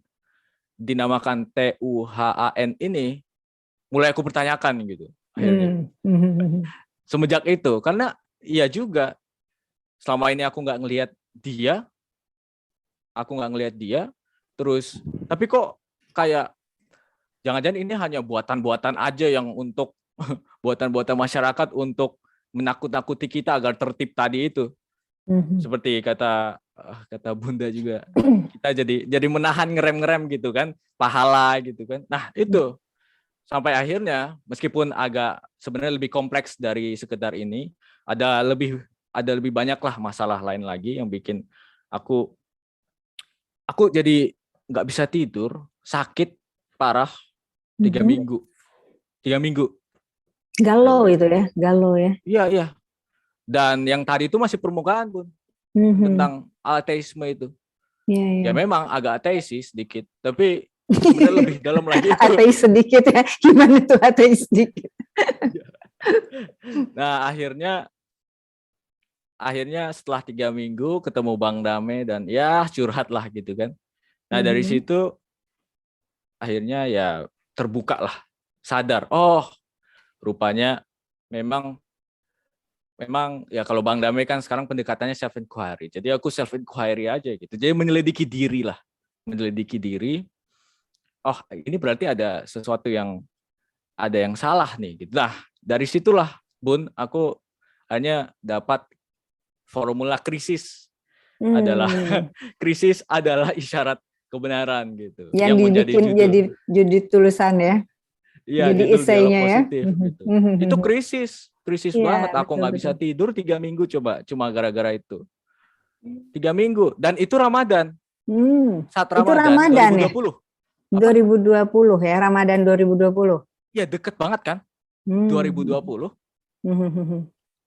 S2: dinamakan TUHAN ini mulai aku pertanyakan gitu akhirnya. Semenjak itu, karena iya juga selama ini aku nggak ngelihat dia, terus tapi kok kayak jangan-jangan ini hanya buatan-buatan aja yang untuk buatan-buatan masyarakat untuk menakut-nakuti kita agar tertib tadi itu. Seperti kata Bunda juga, kita jadi menahan ngerem-ngerem gitu kan, pahala gitu kan. Nah itu sampai akhirnya meskipun agak sebenarnya lebih kompleks dari sekedar ini, ada lebih banyak lah masalah lain lagi yang bikin aku jadi nggak bisa tidur, sakit parah 3 minggu.
S3: Galau itu ya, galau ya.
S2: Iya. Dan yang tadi itu masih permukaan pun tentang ateisme itu. Ya memang agak ateis sedikit, tapi sebenarnya lebih dalam lagi itu.
S3: Ateis sedikit ya, gimana tuh ateis sedikit?
S2: Nah akhirnya setelah 3 minggu ketemu Bang Dame dan ya curhat lah gitu kan. Nah dari situ akhirnya ya terbuka lah, sadar, rupanya memang ya kalau Bang Dame kan sekarang pendekatannya self inquiry. Jadi aku self inquiry aja gitu. Jadi menyelidiki diri. Oh, ini berarti ada sesuatu yang salah nih gitu. Nah, dari situlah Bun aku hanya dapat formula krisis adalah isyarat kebenaran gitu.
S3: Yang dibikin jadi tulisan ya.
S2: Iya,
S3: jadi esainya ya.
S2: Gitu. Itu krisis banget. Aku nggak bisa tidur 3 minggu cuma gara-gara itu. 3 minggu dan itu Ramadan. Saat Ramadan 2020.
S3: Ya? 2020 ya, Ramadan 2020.
S2: Ya deket banget kan. 2020.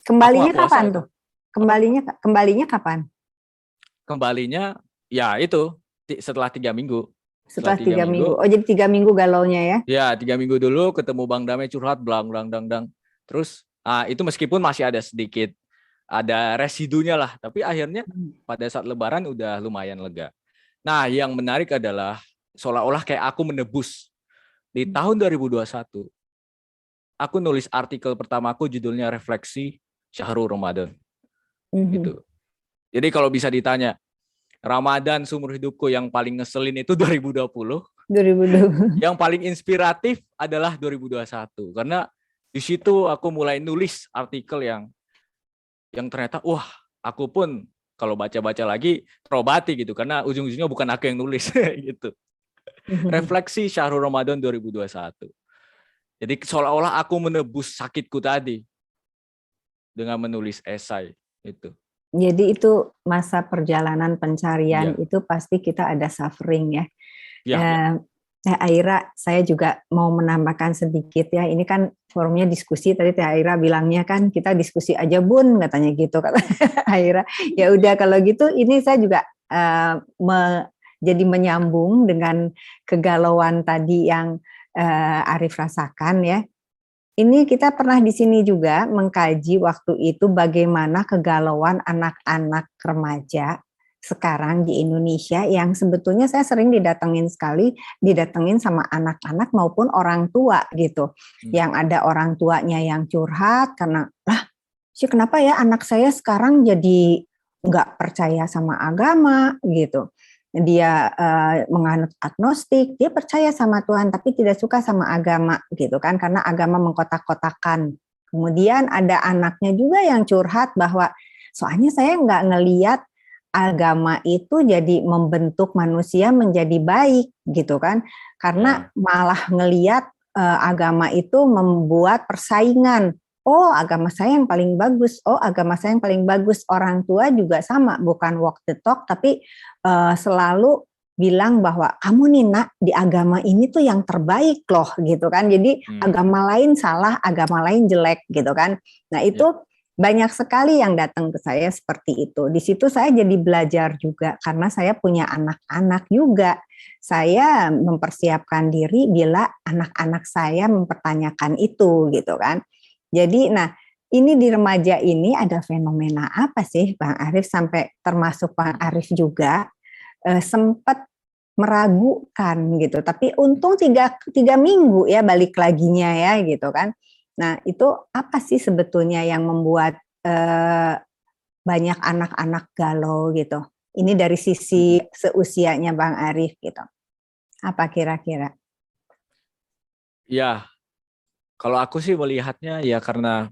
S3: Kembalinya kapan tuh? Kembalinya kapan?
S2: Kembalinya ya itu setelah 3 minggu.
S3: Setelah 3 minggu. Oh jadi 3 minggu galaunya ya?
S2: Ya 3 minggu dulu ketemu Bang Dame curhat blang. Terus itu meskipun masih ada sedikit ada residunya lah, tapi akhirnya pada saat Lebaran udah lumayan lega. Nah yang menarik adalah seolah-olah kayak aku menebus di tahun 2021. Aku nulis artikel pertamaku judulnya Refleksi Syahrul Ramadan. Gitu. Jadi kalau bisa ditanya Ramadan seumur hidupku yang paling ngeselin itu 2020. Yang paling inspiratif adalah 2021 karena di situ aku mulai nulis artikel yang ternyata aku pun kalau baca-baca lagi terobati gitu karena ujung-ujungnya bukan aku yang nulis gitu. Refleksi Syahrul Ramadan 2021. Jadi seolah-olah aku menebus sakitku tadi dengan menulis esai itu.
S3: Jadi itu masa perjalanan pencarian itu pasti kita ada suffering ya. Teh Aira, saya juga mau menambahkan sedikit ya. Ini kan forumnya diskusi. Tadi Teh Aira bilangnya kan kita diskusi aja Bun, katanya gitu kata Aira. Ya udah kalau gitu, ini saya juga jadi menyambung dengan kegalauan tadi yang Arif rasakan ya. Ini kita pernah di sini juga mengkaji waktu itu bagaimana kegalauan anak-anak remaja sekarang di Indonesia yang sebetulnya saya sering didatengin sama anak-anak maupun orang tua gitu. Yang ada orang tuanya yang curhat karena kenapa ya anak saya sekarang jadi nggak percaya sama agama gitu. Dia menganut agnostik, dia percaya sama Tuhan tapi tidak suka sama agama gitu kan karena agama mengkotak-kotakan. Kemudian ada anaknya juga yang curhat bahwa soalnya saya nggak ngelihat agama itu jadi membentuk manusia menjadi baik gitu kan karena malah ngelihat agama itu membuat persaingan. Oh agama saya yang paling bagus, orang tua juga sama, bukan walk the talk tapi selalu bilang bahwa kamu nih nak di agama ini tuh yang terbaik loh gitu kan. Jadi agama lain salah, agama lain jelek gitu kan. Nah itu banyak sekali yang datang ke saya seperti itu. Di situ saya jadi belajar juga karena saya punya anak-anak juga. Saya mempersiapkan diri bila anak-anak saya mempertanyakan itu gitu kan. Jadi nah ini di remaja ini ada fenomena apa sih Bang Arief, sampai termasuk Bang Arief juga sempat meragukan gitu. Tapi untung tiga minggu ya balik laginya ya gitu kan. Nah itu apa sih sebetulnya yang membuat banyak anak-anak galau gitu? Ini dari sisi seusianya Bang Arief gitu. Apa kira-kira?
S2: Ya, kalau aku sih melihatnya ya karena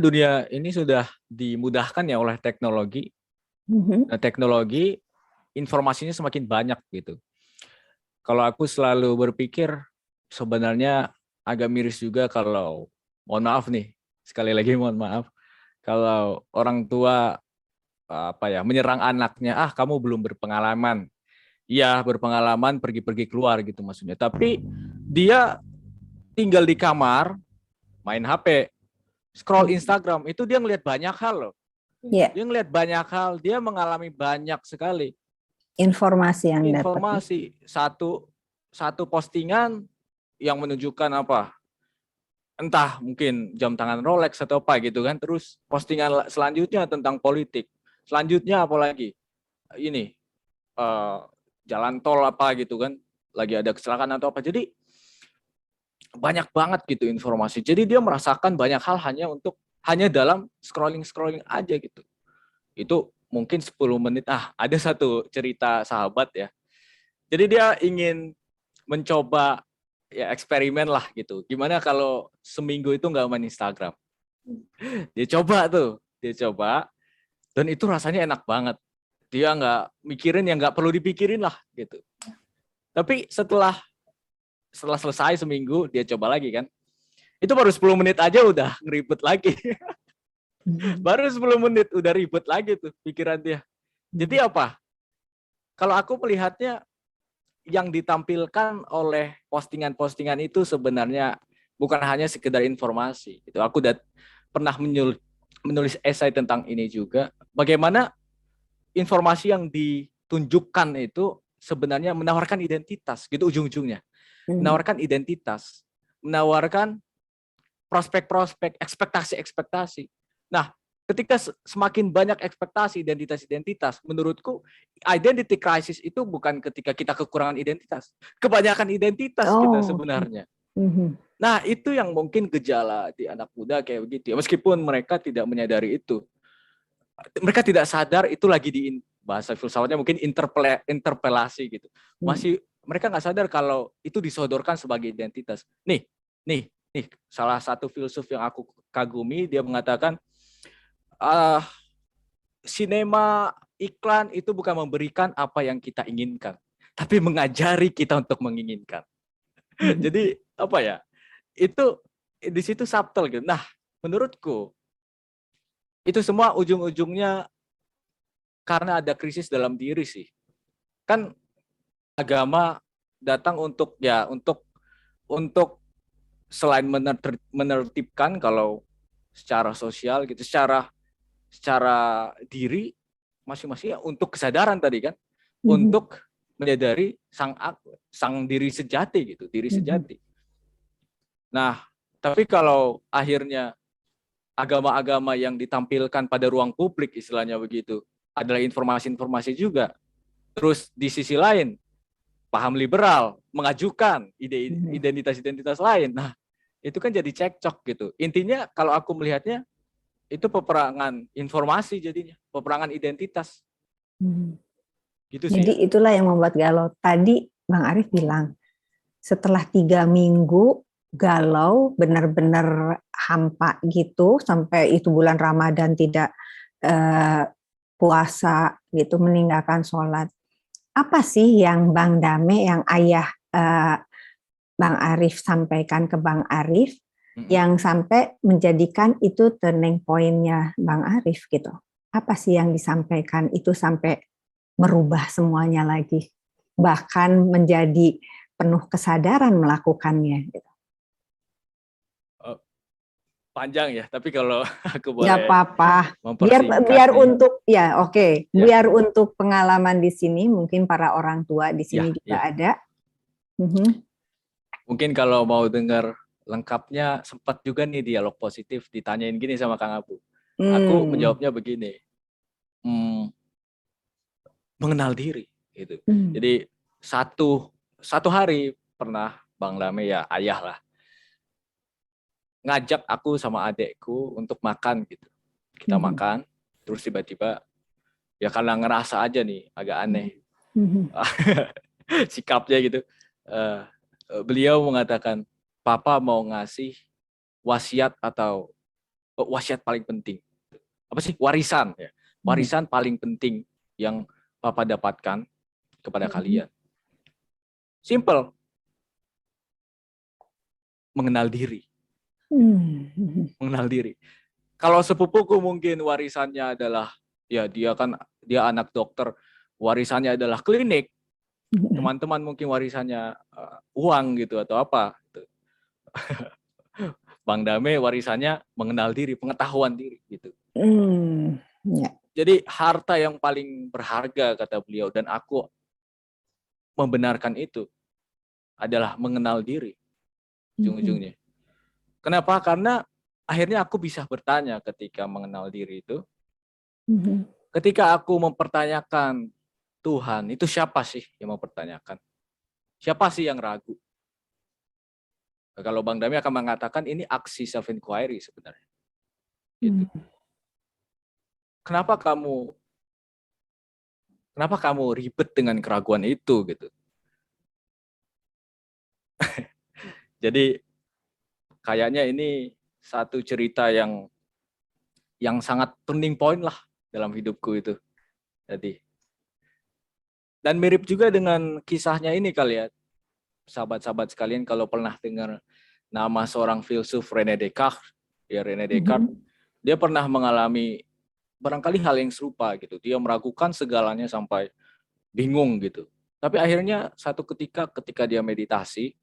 S2: dunia ini sudah dimudahkan ya oleh teknologi. Nah, teknologi informasinya semakin banyak gitu. Kalau aku selalu berpikir sebenarnya agak miris juga kalau, mohon maaf nih, sekali lagi mohon maaf, kalau orang tua menyerang anaknya, kamu belum berpengalaman. Iya, berpengalaman pergi-pergi keluar gitu maksudnya. Tapi dia tinggal di kamar, main HP, scroll Instagram, itu dia ngelihat banyak hal loh. Dia ngelihat banyak hal, dia mengalami banyak sekali
S3: informasi yang
S2: informasi. Satu postingan yang menunjukkan apa? Entah mungkin jam tangan Rolex atau apa gitu kan. Terus postingan selanjutnya tentang politik. Selanjutnya apa lagi? Ini jalan tol apa gitu kan, lagi ada kecelakaan atau apa. Jadi banyak banget gitu informasi. Jadi dia merasakan banyak hal hanya dalam scrolling aja gitu. Itu mungkin 10 menit. Ada satu cerita sahabat ya. Jadi dia ingin mencoba ya eksperimen lah gitu. Gimana kalau seminggu itu nggak main Instagram? Dia coba dan itu rasanya enak banget. Dia nggak mikirin yang nggak perlu dipikirin lah gitu. Tapi setelah selesai seminggu, dia coba lagi kan. Itu baru 10 menit aja udah ngeribet lagi. Baru 10 menit udah ribet lagi tuh pikiran dia. Jadi apa? Kalau aku melihatnya yang ditampilkan oleh postingan-postingan itu sebenarnya bukan hanya sekedar informasi. Itu aku udah pernah menulis esai tentang ini juga. Bagaimana informasi yang ditunjukkan itu sebenarnya menawarkan identitas gitu ujung-ujungnya. Menawarkan identitas, menawarkan prospek-prospek, ekspektasi-ekspektasi. Nah, ketika semakin banyak ekspektasi, identitas-identitas, menurutku identity crisis itu bukan ketika kita kekurangan identitas. Kebanyakan identitas kita sebenarnya. Nah, itu yang mungkin gejala di anak muda kayak begitu ya. Meskipun mereka tidak menyadari itu. Mereka tidak sadar itu lagi di bahasa filsafatnya mungkin interpelasi gitu. Mereka nggak sadar kalau itu disodorkan sebagai identitas. Nih, salah satu filsuf yang aku kagumi, dia mengatakan sinema iklan itu bukan memberikan apa yang kita inginkan, tapi mengajari kita untuk menginginkan. Jadi apa ya? Itu di situ subtle gitu. Nah, menurutku itu semua ujung-ujungnya karena ada krisis dalam diri sih. Kan agama datang untuk selain menertibkan kalau secara sosial gitu, secara diri masing-masing untuk kesadaran tadi kan, untuk menyadari sang diri sejati gitu, diri sejati. Nah, tapi kalau akhirnya agama-agama yang ditampilkan pada ruang publik istilahnya begitu adalah informasi-informasi juga. Terus di sisi lain paham liberal mengajukan identitas-identitas lain. Nah, itu kan jadi cekcok gitu. Intinya kalau aku melihatnya itu peperangan informasi jadinya, peperangan identitas. Gitu sih.
S3: Jadi itulah yang membuat galau. Tadi Bang Arief bilang setelah 3 minggu galau, benar-benar hampa gitu, sampai itu bulan Ramadan tidak puasa gitu, meninggalkan sholat. Apa sih yang Bang Dame, yang ayah Bang Arief sampaikan ke Bang Arief, yang sampai menjadikan itu turning point-nya Bang Arief gitu? Apa sih yang disampaikan itu sampai merubah semuanya lagi, bahkan menjadi penuh kesadaran melakukannya.
S2: Panjang ya, tapi kalau aku
S3: Nggak
S2: boleh
S3: apa-apa.
S2: mempersingkat
S3: Biar
S2: nih.
S3: untuk ya oke.
S2: Ya.
S3: Biar untuk pengalaman di sini, mungkin para orang tua di sini juga ada.
S2: Mungkin kalau mau dengar lengkapnya, sempat juga nih dialog positif ditanyain gini sama Kang Abu. Aku menjawabnya begini, mengenal diri gitu. Jadi satu hari pernah Bang Lame, ya ayah lah, ngajak aku sama adekku untuk makan gitu. Kita makan, terus tiba-tiba ya karena ngerasa aja nih agak aneh sikapnya gitu. Beliau mengatakan, Papa mau ngasih wasiat atau wasiat paling penting. Apa sih? Warisan ya. Warisan paling penting yang Papa dapatkan kepada kalian. Simple. Mengenal diri. Mengenal diri. Kalau sepupuku mungkin warisannya adalah, ya dia anak dokter, warisannya adalah klinik. Teman-teman mungkin warisannya uang gitu atau apa. Bang Dame warisannya mengenal diri, pengetahuan diri gitu. Jadi harta yang paling berharga kata beliau, dan aku membenarkan itu, adalah mengenal diri ujung-ujungnya. Kenapa? Karena akhirnya aku bisa bertanya ketika mengenal diri itu. Ketika aku mempertanyakan Tuhan, itu siapa sih yang mempertanyakan? Siapa sih yang ragu? Kalau Bang Dami akan mengatakan ini aksi self-inquiry sebenarnya. Gitu. Kenapa kamu ribet dengan keraguan itu gitu? Jadi kayaknya ini satu cerita yang sangat turning point lah dalam hidupku itu. Jadi, dan mirip juga dengan kisahnya ini kali ya, sahabat-sahabat sekalian, kalau pernah dengar nama seorang filsuf René Descartes, dia pernah mengalami barangkali hal yang serupa gitu. Dia meragukan segalanya sampai bingung gitu. Tapi akhirnya satu ketika dia meditasi,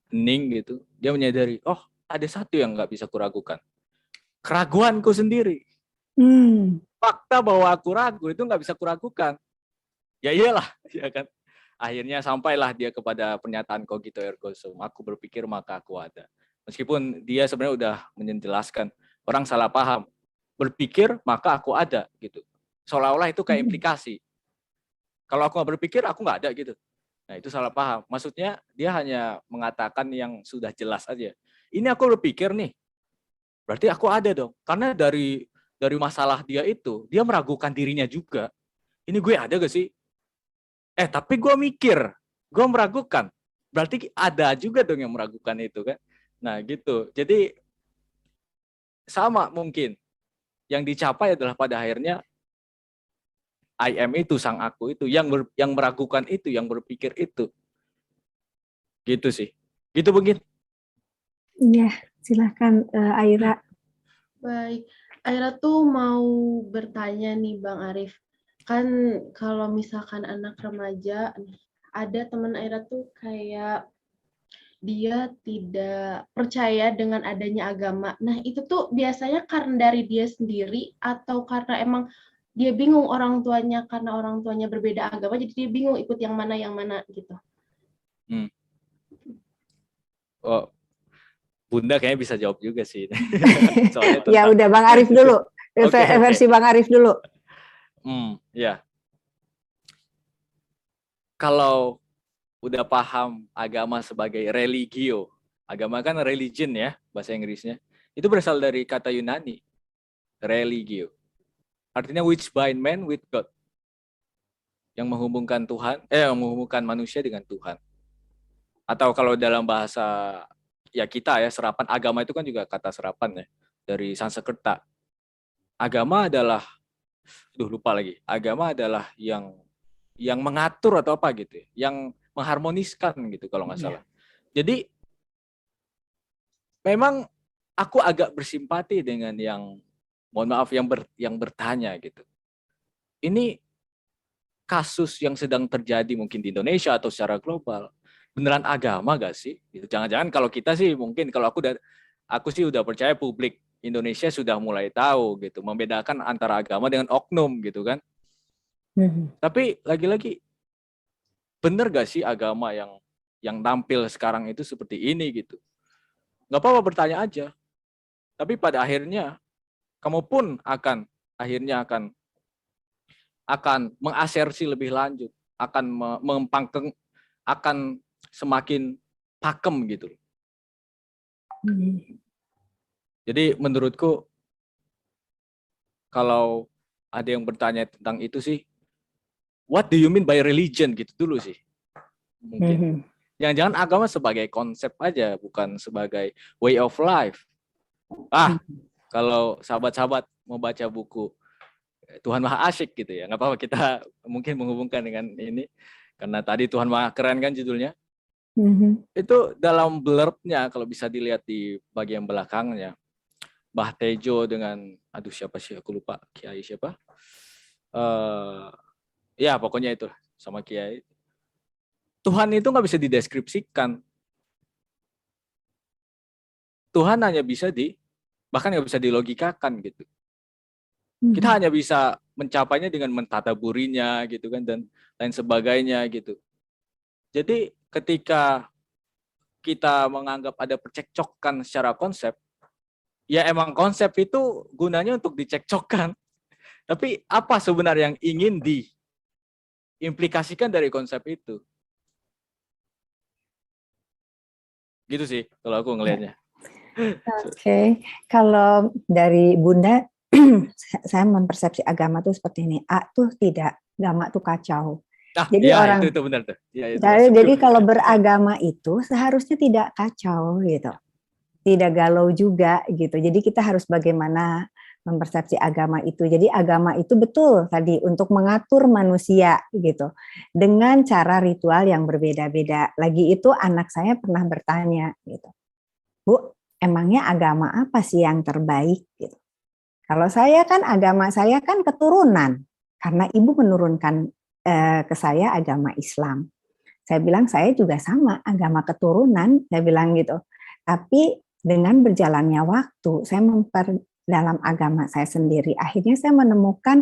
S2: hening gitu, dia menyadari, oh ada satu yang nggak bisa kuragukan, keraguanku sendiri. Fakta bahwa aku ragu itu nggak bisa kuragukan. Ya iyalah, ya kan. Akhirnya sampailah dia kepada pernyataan cogito ergo sum. Aku berpikir maka aku ada. Meskipun dia sebenarnya udah menjelaskan, orang salah paham. Berpikir maka aku ada gitu. Seolah-olah itu kayak implikasi. Kalau aku nggak berpikir, aku nggak ada gitu. Nah itu salah paham. Maksudnya dia hanya mengatakan yang sudah jelas aja. Ini aku berpikir nih, berarti aku ada dong. Karena dari masalah dia itu, dia meragukan dirinya juga. Ini gue ada gak sih? Tapi gue mikir, gue meragukan. Berarti ada juga dong yang meragukan itu kan. Nah gitu. Jadi sama mungkin. Yang dicapai adalah pada akhirnya I am itu, sang aku itu, yang meragukan itu, yang berpikir itu. Gitu sih. Gitu mungkin.
S3: Iya, silakan Aira.
S1: Baik, Aira tuh mau bertanya nih Bang Arif. Kan kalau misalkan anak remaja, ada teman Aira tuh kayak dia tidak percaya dengan adanya agama. Nah, itu tuh biasanya karena dari dia sendiri atau karena emang dia bingung orang tuanya, karena orang tuanya berbeda agama, jadi dia bingung ikut yang mana gitu.
S2: Oh, Bunda kayaknya bisa jawab juga sih.
S3: Ya udah Bang Arif dulu. Versi Bang Arif dulu.
S2: Ya. Kalau udah paham agama sebagai religio, agama kan religion ya bahasa Inggrisnya, itu berasal dari kata Yunani, religio, artinya which bind man with God, yang menghubungkan menghubungkan manusia dengan Tuhan. Atau kalau dalam bahasa ya kita ya, serapan agama itu kan juga kata serapan ya, dari Sanskerta. Agama adalah, lupa lagi, agama adalah yang mengatur atau apa gitu, yang mengharmoniskan gitu kalau nggak salah. Jadi memang aku agak bersimpati dengan yang, mohon maaf, yang bertanya gitu. Ini kasus yang sedang terjadi mungkin di Indonesia atau secara global beneran agama gak sih? Jangan-jangan kalau kita sih mungkin kalau aku sih udah percaya publik Indonesia sudah mulai tahu gitu membedakan antara agama dengan oknum gitu kan. Tapi lagi-lagi bener gak sih agama yang tampil sekarang itu seperti ini gitu? Nggak apa-apa bertanya aja. Tapi pada akhirnya kamu pun akan mengasersi lebih lanjut, akan mempangkeng, akan semakin pakem gitu. Jadi menurutku kalau ada yang bertanya tentang itu sih, what do you mean by religion gitu dulu sih. Mungkin. Jangan-jangan agama sebagai konsep aja, bukan sebagai way of life. Kalau sahabat-sahabat mau baca buku Tuhan Maha Asyik gitu ya, nggak apa-apa kita mungkin menghubungkan dengan ini, karena tadi Tuhan Maha Keren kan judulnya. Itu dalam blurbnya kalau bisa dilihat di bagian belakangnya, Mbah Tejo dengan siapa sih aku lupa, Kiai siapa, ya pokoknya itu sama Kiai. Tuhan itu nggak bisa dideskripsikan. Tuhan hanya bisa bahkan nggak bisa dilogikakan gitu. Kita hanya bisa mencapainya dengan mentadaburinya gitu kan dan lain sebagainya gitu. Jadi ketika kita menganggap ada percekcokan secara konsep, ya emang konsep itu gunanya untuk dicekcokkan. Tapi apa sebenarnya yang ingin diimplikasikan dari konsep itu? Gitu sih kalau aku ngelihatnya.
S3: Oke. Kalau dari Bunda, saya mempersepsi agama itu seperti ini. Tuh tidak, agama tuh kacau. Jadi
S2: ya,
S3: orang
S2: itu benar tuh. Ya, itu
S3: jadi kalau beragama itu seharusnya tidak kacau gitu. Tidak galau juga gitu. Jadi kita harus bagaimana mempersepsi agama itu. Jadi agama itu betul tadi untuk mengatur manusia gitu. Dengan cara ritual yang berbeda-beda. Lagi itu anak saya pernah bertanya gitu. Bu, emangnya agama apa sih yang terbaik gitu. Kalau saya kan agama saya kan keturunan. Karena ibu menurunkan ke saya agama Islam. Saya bilang saya juga sama agama keturunan, saya bilang gitu. Tapi dengan berjalannya waktu, saya memperdalam agama saya sendiri. Akhirnya saya menemukan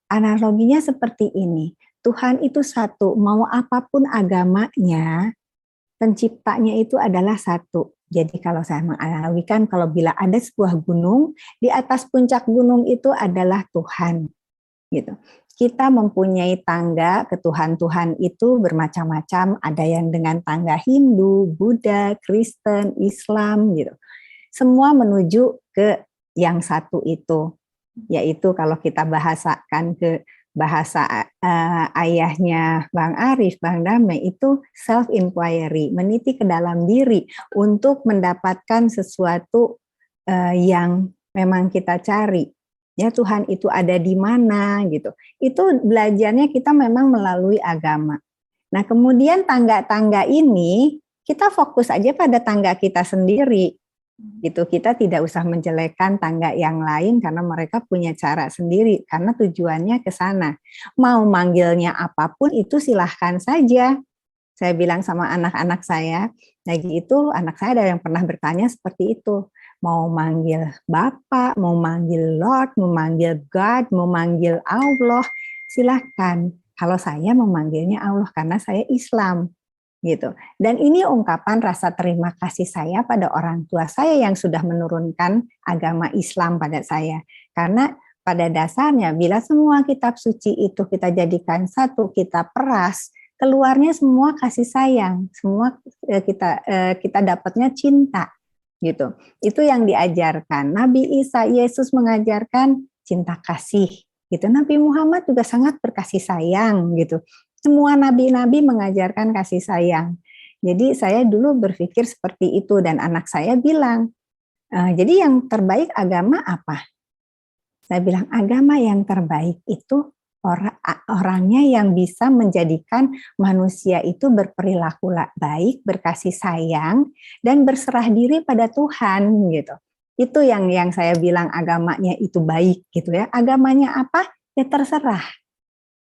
S3: analoginya seperti ini. Tuhan itu satu, mau apapun agamanya, penciptanya itu adalah satu. Jadi kalau saya menganalogikan, kalau bila ada sebuah gunung, di atas puncak gunung itu adalah Tuhan. Gitu. Kita mempunyai tangga ke Tuhan-Tuhan itu bermacam-macam, ada yang dengan tangga Hindu, Buddha, Kristen, Islam gitu. Semua menuju ke yang satu itu, yaitu kalau kita bahasakan ke bahasa ayahnya Bang Arif, Bang Damai, itu self-inquiry, meniti ke dalam diri untuk mendapatkan sesuatu yang memang kita cari. Ya Tuhan itu ada di mana gitu. Itu belajarnya kita memang melalui agama. Nah kemudian tangga-tangga ini kita fokus aja pada tangga kita sendiri. Gitu. Kita tidak usah menjelekkan tangga yang lain karena mereka punya cara sendiri. Karena tujuannya ke sana. Mau manggilnya apapun itu silahkan saja. Saya bilang sama anak-anak saya, lagi itu anak saya ada yang pernah bertanya seperti itu. Mau manggil Bapak, mau manggil Lord, mau manggil God, mau manggil Allah, silahkan. Kalau saya memanggilnya Allah karena saya Islam, gitu. Dan ini ungkapan rasa terima kasih saya pada orang tua saya yang sudah menurunkan agama Islam pada saya. Karena pada dasarnya bila semua kitab suci itu kita jadikan satu kitab peras, keluarnya semua kasih sayang, semua kita dapatnya cinta. Gitu. Itu yang diajarkan. Nabi Isa, Yesus mengajarkan cinta kasih. Gitu. Nabi Muhammad juga sangat berkasih sayang gitu. Semua nabi-nabi mengajarkan kasih sayang. Jadi saya dulu berpikir seperti itu dan anak saya bilang, jadi yang terbaik agama apa? Saya bilang agama yang terbaik itu orangnya yang bisa menjadikan manusia itu berperilaku baik, berkasih sayang, dan berserah diri pada Tuhan gitu. Itu yang saya bilang agamanya itu baik gitu ya. Agamanya apa? Ya terserah.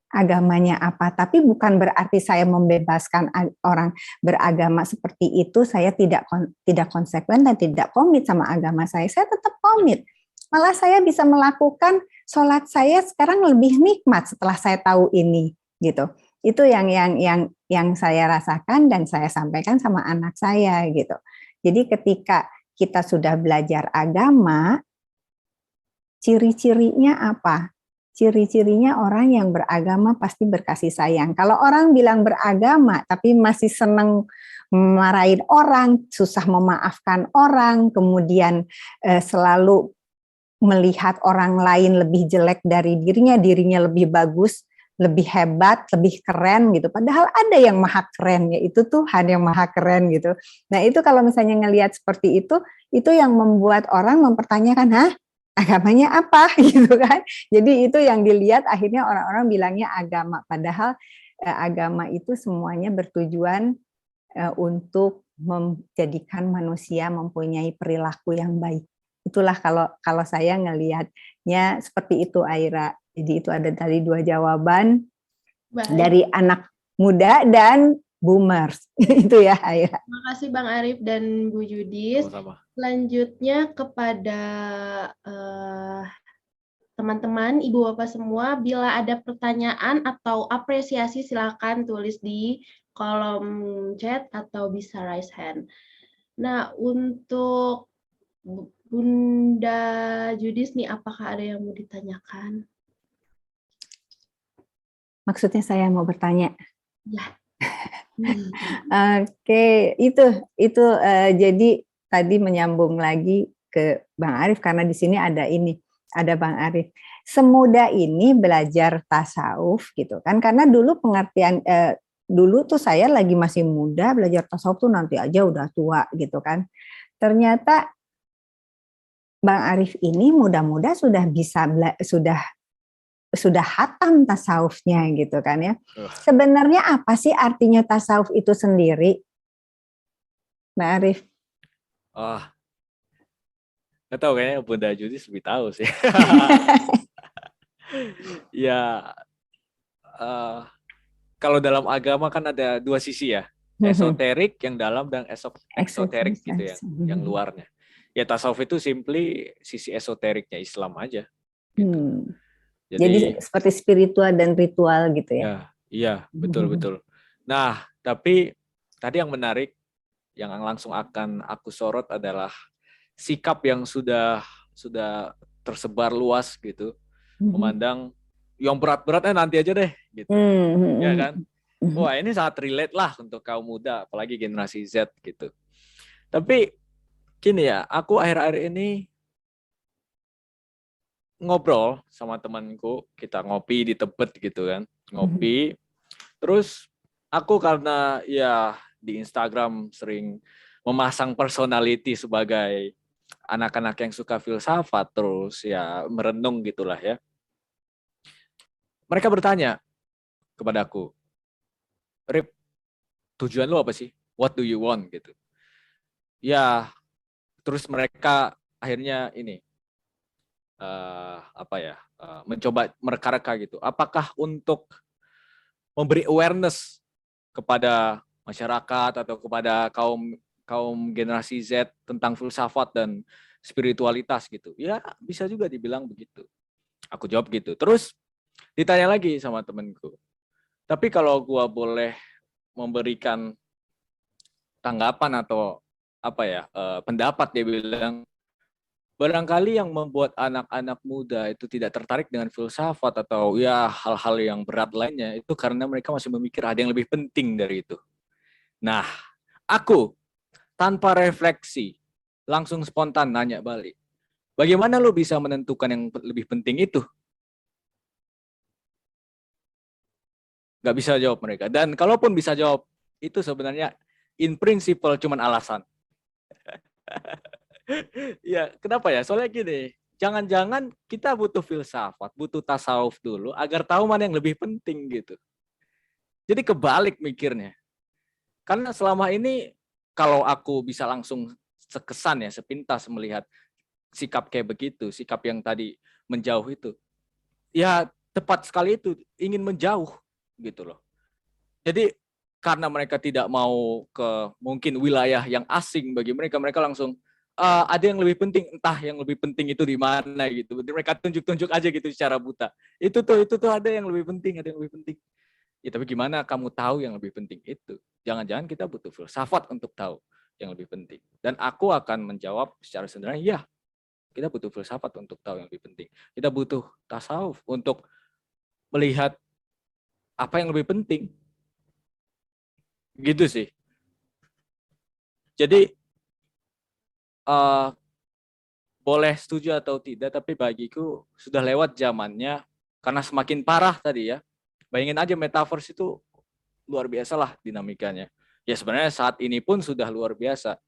S3: agamanya apa. Tapi bukan berarti saya membebaskan orang beragama seperti itu, saya tidak konsekuen dan tidak komit sama agama saya. Saya tetap komit. Malah saya bisa melakukan sholat saya sekarang lebih nikmat setelah saya tahu ini, gitu. Itu yang saya rasakan dan saya sampaikan sama anak saya, gitu. Jadi ketika kita sudah belajar agama, ciri-cirinya apa? Ciri-cirinya orang yang beragama pasti berkasih sayang. Kalau orang bilang beragama tapi masih senang marahin orang, susah memaafkan orang, kemudian selalu melihat orang lain lebih jelek dari dirinya lebih bagus, lebih hebat, lebih keren gitu. Padahal ada yang maha keren, yaitu Tuhan yang maha keren gitu. Nah itu kalau misalnya ngelihat seperti itu yang membuat orang mempertanyakan, hah? Agamanya apa gitu kan? Jadi itu yang dilihat akhirnya orang-orang bilangnya agama. Padahal agama itu semuanya bertujuan untuk menjadikan manusia mempunyai perilaku yang baik. Itulah kalau saya ngelihatnya seperti itu, Aira. Jadi itu ada dari 2 jawaban. Baik. Dari anak muda dan boomers. Itu ya, Aira.
S1: Terima kasih Bang Arif dan Bu Judis. Selanjutnya kepada teman-teman, Ibu Bapak semua, bila ada pertanyaan atau apresiasi silakan tulis di kolom chat atau bisa raise hand. Nah, untuk Bunda Judis nih, apakah ada yang mau ditanyakan?
S3: Maksudnya saya mau bertanya.
S1: Ya.
S3: Oke, itu jadi tadi menyambung lagi ke Bang Arif karena di sini ada Bang Arif. Semudah ini belajar tasawuf gitu kan, karena dulu pengertian dulu tuh saya lagi masih muda, belajar tasawuf tuh nanti aja udah tua gitu kan. Ternyata Bang Arif ini muda-muda sudah bisa sudah hatam tasawufnya gitu kan ya. Sebenarnya apa sih artinya tasawuf itu sendiri, Mbak Arif?
S2: Nggak tahu, kayaknya Bunda Judis lebih tahu sih. Ya, kalau dalam agama kan ada 2 sisi ya, esoterik yang dalam dan eksoterik gitu yang luarnya. Ya tasawuf itu simply sisi esoteriknya Islam aja. Gitu.
S3: Jadi seperti spiritual dan ritual gitu ya?
S2: Iya, betul. Nah, tapi tadi yang menarik, yang langsung akan aku sorot adalah sikap yang sudah tersebar luas gitu, memandang yang berat-beratnya nanti aja deh, gitu, ya kan? Wah, ini sangat relate lah untuk kaum muda, apalagi generasi Z gitu. Tapi gini ya, aku akhir-akhir ini ngobrol sama temanku, kita ngopi di Tebet gitu kan, ngopi. Terus aku karena ya di Instagram sering memasang personality sebagai anak-anak yang suka filsafat, terus ya merenung gitulah ya. Mereka bertanya kepadaku, Rip, tujuan lu apa sih? What do you want gitu? Ya, terus mereka akhirnya ini mencoba mereka-reka gitu. Apakah untuk memberi awareness kepada masyarakat atau kepada kaum generasi Z tentang filsafat dan spiritualitas gitu? Ya, bisa juga dibilang begitu. Aku jawab gitu. Terus ditanya lagi sama temenku. Tapi kalau gua boleh memberikan tanggapan atau pendapat, dia bilang, barangkali yang membuat anak-anak muda itu tidak tertarik dengan filsafat atau ya hal-hal yang berat lainnya itu karena mereka masih memikir ada yang lebih penting dari itu. Nah, aku tanpa refleksi langsung spontan nanya balik. Bagaimana lo bisa menentukan yang lebih penting itu? Gak bisa jawab mereka. Dan kalaupun bisa jawab, itu sebenarnya in principle cuman alasan. Ya, kenapa ya? Soalnya gini, jangan-jangan kita butuh filsafat, butuh tasawuf dulu agar tahu mana yang lebih penting gitu. Jadi kebalik mikirnya. Karena selama ini kalau aku bisa langsung sekesan ya, sepintas melihat sikap kayak begitu, sikap yang tadi menjauh itu, ya tepat sekali itu ingin menjauh gitu loh. Jadi karena mereka tidak mau ke mungkin wilayah yang asing bagi mereka, mereka langsung ada yang lebih penting, entah yang lebih penting itu di mana gitu. Mereka tunjuk-tunjuk aja gitu secara buta. Itu tuh ada yang lebih penting, ada yang lebih penting. Ya, tapi gimana kamu tahu yang lebih penting itu? Jangan-jangan kita butuh filsafat untuk tahu yang lebih penting. Dan aku akan menjawab secara sederhana, ya, kita butuh filsafat untuk tahu yang lebih penting. Kita butuh tasawuf untuk melihat apa yang lebih penting. Gitu sih. Jadi boleh setuju atau tidak, tapi bagiku sudah lewat zamannya karena semakin parah tadi ya. Bayangin aja metaverse itu luar biasa lah dinamikanya. Ya sebenarnya saat ini pun sudah luar biasa.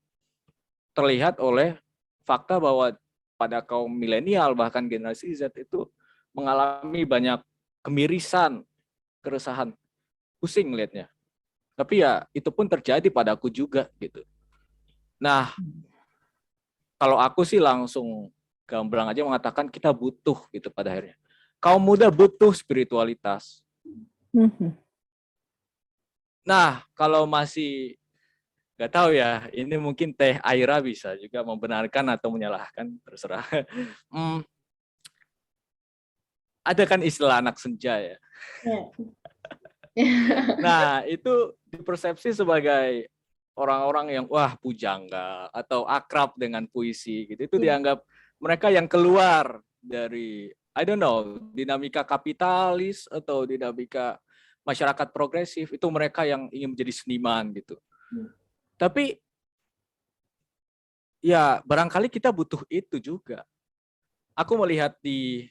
S2: Terlihat oleh fakta bahwa pada kaum milenial bahkan generasi Z itu mengalami banyak kemirisan, keresahan, pusing lihatnya. Tapi ya itu pun terjadi pada aku juga gitu. Nah, kalau aku sih langsung gamblang aja mengatakan kita butuh gitu pada akhirnya. Kaum muda butuh spiritualitas. Nah, kalau masih nggak tahu ya, ini mungkin Teh Aira bisa juga membenarkan atau menyalahkan, terserah. Ada kan istilah anak senja ya. Nah, itu dipersepsi sebagai orang-orang yang wah pujangga atau akrab dengan puisi gitu. Itu dianggap mereka yang keluar dari I don't know, dinamika kapitalis atau dinamika masyarakat progresif, itu mereka yang ingin menjadi seniman gitu. Tapi ya barangkali kita butuh itu juga. Aku melihat di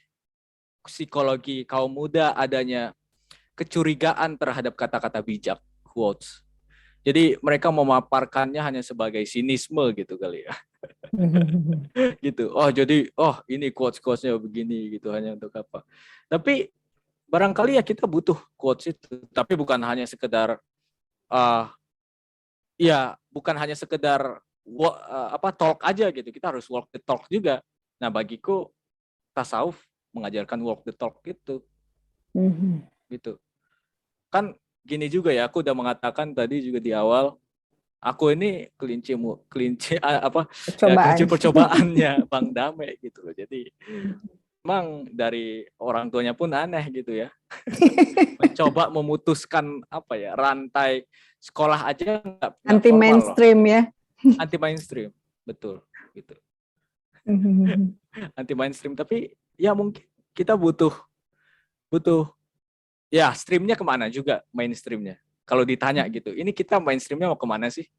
S2: psikologi kaum muda adanya kecurigaan terhadap kata-kata bijak, quotes. Jadi mereka memaparkannya hanya sebagai sinisme gitu kali ya. Gitu. Oh jadi, ini quotes-quotesnya begini gitu, hanya untuk apa. Tapi barangkali ya kita butuh quotes itu. Tapi bukan hanya sekedar, bukan hanya sekedar talk aja gitu. Kita harus walk the talk juga. Nah bagiku tasawuf mengajarkan walk the talk itu. Gitu. Kan gini juga ya, aku udah mengatakan tadi juga di awal, aku ini kelinci percobaannya Bang Dame gitu loh. Jadi emang dari orang tuanya pun aneh gitu ya. Mencoba memutuskan rantai sekolah aja nggak
S3: anti
S2: formal
S3: mainstream loh. Ya.
S2: Anti mainstream, betul gitu. Anti mainstream, tapi ya mungkin kita butuh ya streamnya kemana juga mainstreamnya. Kalau ditanya gitu, ini kita mainstreamnya mau kemana sih?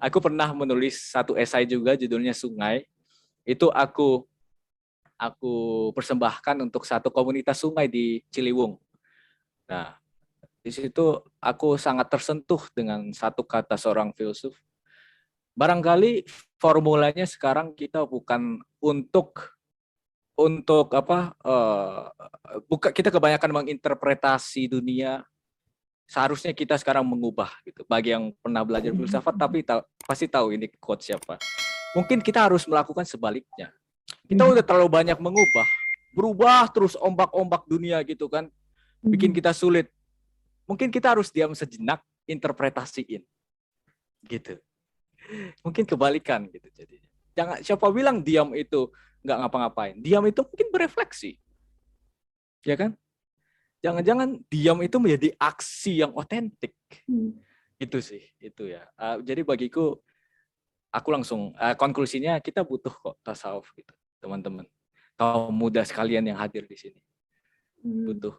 S2: Aku pernah menulis satu esai juga judulnya Sungai. Itu aku persembahkan untuk satu komunitas sungai di Ciliwung. Nah, di situ aku sangat tersentuh dengan satu kata seorang filsuf. Barangkali formulanya sekarang kita bukan untuk kita kebanyakan menginterpretasi dunia. Seharusnya kita sekarang mengubah gitu. Bagi yang pernah belajar filsafat tapi pasti tahu ini quote siapa. Mungkin kita harus melakukan sebaliknya. Kita udah terlalu banyak berubah terus ombak-ombak dunia gitu kan. Bikin kita sulit. Mungkin kita harus diam sejenak, interpretasiin. Gitu. Mungkin kebalikan gitu jadinya. Jangan siapa bilang diam itu nggak ngapa-ngapain. Diam itu mungkin berefleksi. Ya kan? Jangan-jangan diam itu menjadi aksi yang otentik. Itu sih, itu ya. Jadi bagiku, aku langsung konklusinya kita butuh kok tasawuf gitu, teman-teman. Kaum muda sekalian yang hadir di sini. Butuh.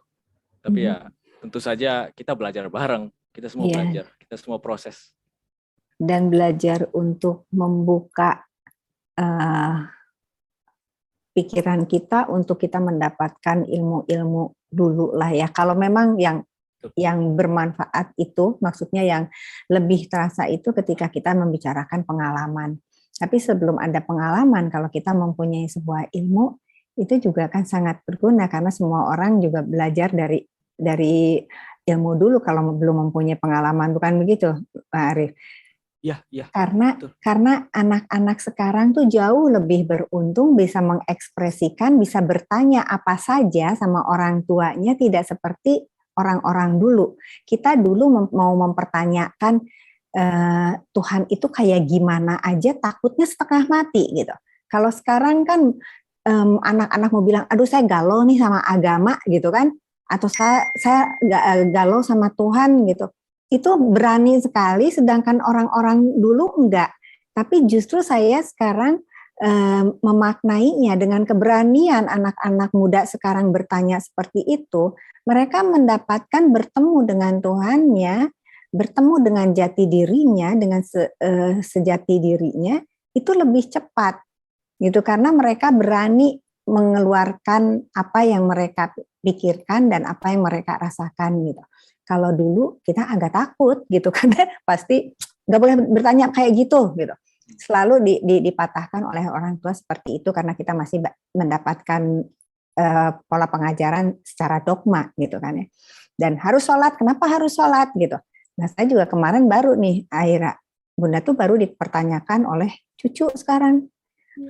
S2: Tapi ya tentu saja kita belajar bareng. Kita semua belajar, kita semua proses.
S3: Dan belajar untuk membuka pikiran kita untuk kita mendapatkan ilmu-ilmu dulu lah ya. Kalau memang yang bermanfaat itu, maksudnya yang lebih terasa itu ketika kita membicarakan pengalaman. Tapi sebelum ada pengalaman, kalau kita mempunyai sebuah ilmu, itu juga kan sangat berguna karena semua orang juga belajar dari ilmu dulu kalau belum mempunyai pengalaman, bukan begitu, Pak Arief?
S2: Iya.
S3: Karena anak-anak sekarang tuh jauh lebih beruntung bisa mengekspresikan, bisa bertanya apa saja sama orang tuanya, tidak seperti orang-orang dulu. Kita dulu mau mempertanyakan Tuhan itu kayak gimana aja takutnya setengah mati gitu. Kalau sekarang kan anak-anak mau bilang, aduh saya galau nih sama agama gitu kan, atau saya galau sama Tuhan gitu. Itu berani sekali, sedangkan orang-orang dulu enggak. Tapi justru saya sekarang memaknainya dengan keberanian anak-anak muda sekarang bertanya seperti itu, mereka mendapatkan bertemu dengan Tuhannya, bertemu dengan jati dirinya, dengan sejati dirinya, itu lebih cepat, gitu, karena mereka berani mengeluarkan apa yang mereka pikirkan dan apa yang mereka rasakan gitu. Kalau dulu kita agak takut gitu karena pasti nggak boleh bertanya kayak gitu. Selalu dipatahkan oleh orang tua seperti itu karena kita masih mendapatkan pola pengajaran secara dogma gitu kan ya. Dan harus sholat, kenapa harus sholat gitu. Nah saya juga kemarin baru nih Aira, Bunda tuh baru dipertanyakan oleh cucu sekarang.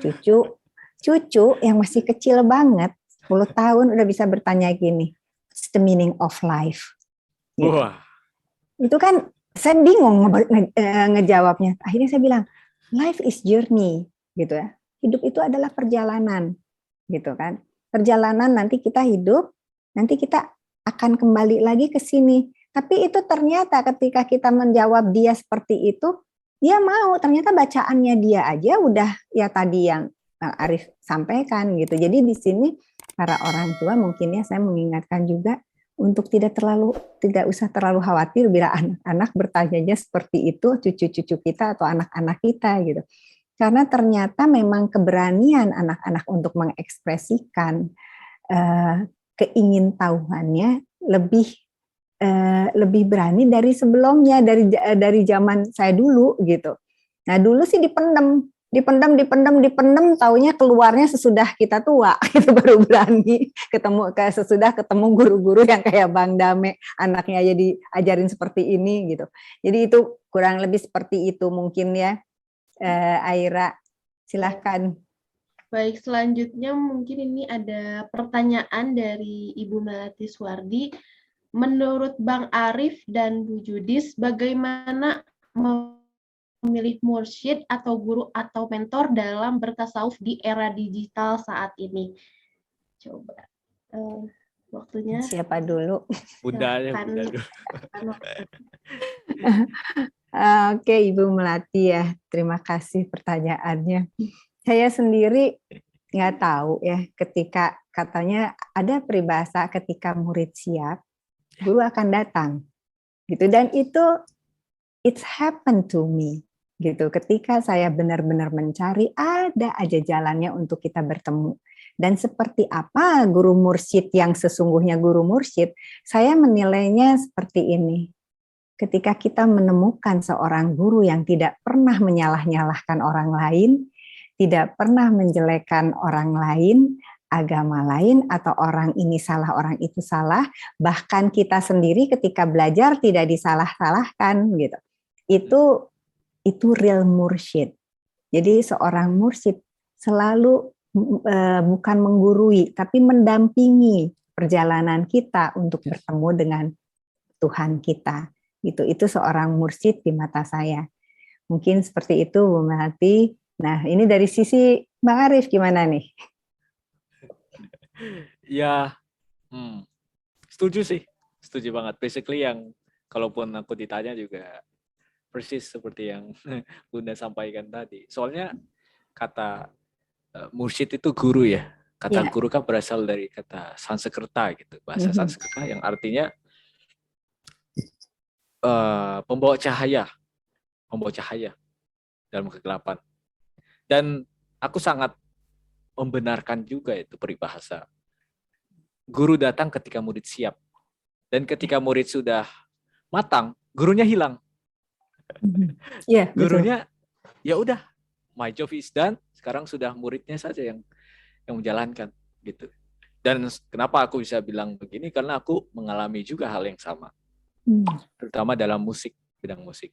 S3: Cucu yang masih kecil banget, 10 tahun udah bisa bertanya gini, what's the meaning of life? Gitu.
S2: Wah.
S3: Itu kan saya bingung ngejawabnya. Akhirnya saya bilang, life is journey, gitu ya. Hidup itu adalah perjalanan, gitu kan. Perjalanan nanti kita hidup, nanti kita akan kembali lagi ke sini. Tapi itu ternyata ketika kita menjawab dia seperti itu, dia mau. Ternyata bacaannya dia aja udah ya tadi yang Arif sampaikan gitu. Jadi di sini para orang tua mungkin ya saya mengingatkan juga untuk tidak usah terlalu khawatir bila anak-anak bertanya seperti itu cucu-cucu kita atau anak-anak kita gitu. Karena ternyata memang keberanian anak-anak untuk mengekspresikan keingintahuannya lebih berani dari sebelumnya, dari zaman saya dulu gitu. Nah dulu sih dipendem, taunya keluarnya sesudah kita tua gitu baru berani sesudah ketemu guru-guru yang kayak Bang Dame, anaknya aja diajarin seperti ini gitu. Jadi itu kurang lebih seperti itu mungkin ya. Aira, silahkan.
S1: Baik, selanjutnya mungkin ini ada pertanyaan dari Ibu Melati Suwardi. Menurut Bang Arif dan Bu Judis, bagaimana memilih mursyid atau guru atau mentor dalam bertasawuf di era digital saat ini? Coba waktunya.
S3: Siapa dulu?
S2: Bunda dulu.
S3: Oke, Ibu Melati ya, terima kasih pertanyaannya. Saya sendiri nggak tahu ya, ketika katanya ada peribahasa ketika murid siap, guru akan datang, gitu. Dan itu it's happened to me, gitu. Ketika saya benar-benar mencari, ada aja jalannya untuk kita bertemu. Dan seperti apa guru mursyid yang sesungguhnya guru mursyid, saya menilainya seperti ini. Ketika kita menemukan seorang guru yang tidak pernah menyalah-nyalahkan orang lain, tidak pernah menjelekkan orang lain, agama lain, atau orang ini salah, orang itu salah, bahkan kita sendiri ketika belajar tidak disalah-salahkan gitu. Itu real mursyid. Jadi seorang mursyid selalu bukan menggurui, tapi mendampingi perjalanan kita untuk bertemu dengan Tuhan kita. Itu seorang mursyid di mata saya. Mungkin seperti itu, Bu Melati. Nah, ini dari sisi Bang Arif gimana nih?
S2: Ya, setuju sih. Setuju banget. Basically yang kalaupun aku ditanya juga persis seperti yang Bunda sampaikan tadi. Soalnya kata mursyid itu guru ya. Kata guru kan berasal dari kata Sanskerta gitu. Bahasa Sanskerta yang artinya pembawa cahaya dalam kegelapan. Dan aku sangat membenarkan juga itu peribahasa. Guru datang ketika murid siap. Dan ketika murid sudah matang, gurunya hilang. Gurunya ya udah, my job is done. Sekarang sudah muridnya saja yang menjalankan gitu. Dan kenapa aku bisa bilang begini? Karena aku mengalami juga hal yang sama. Terutama dalam musik, bidang musik.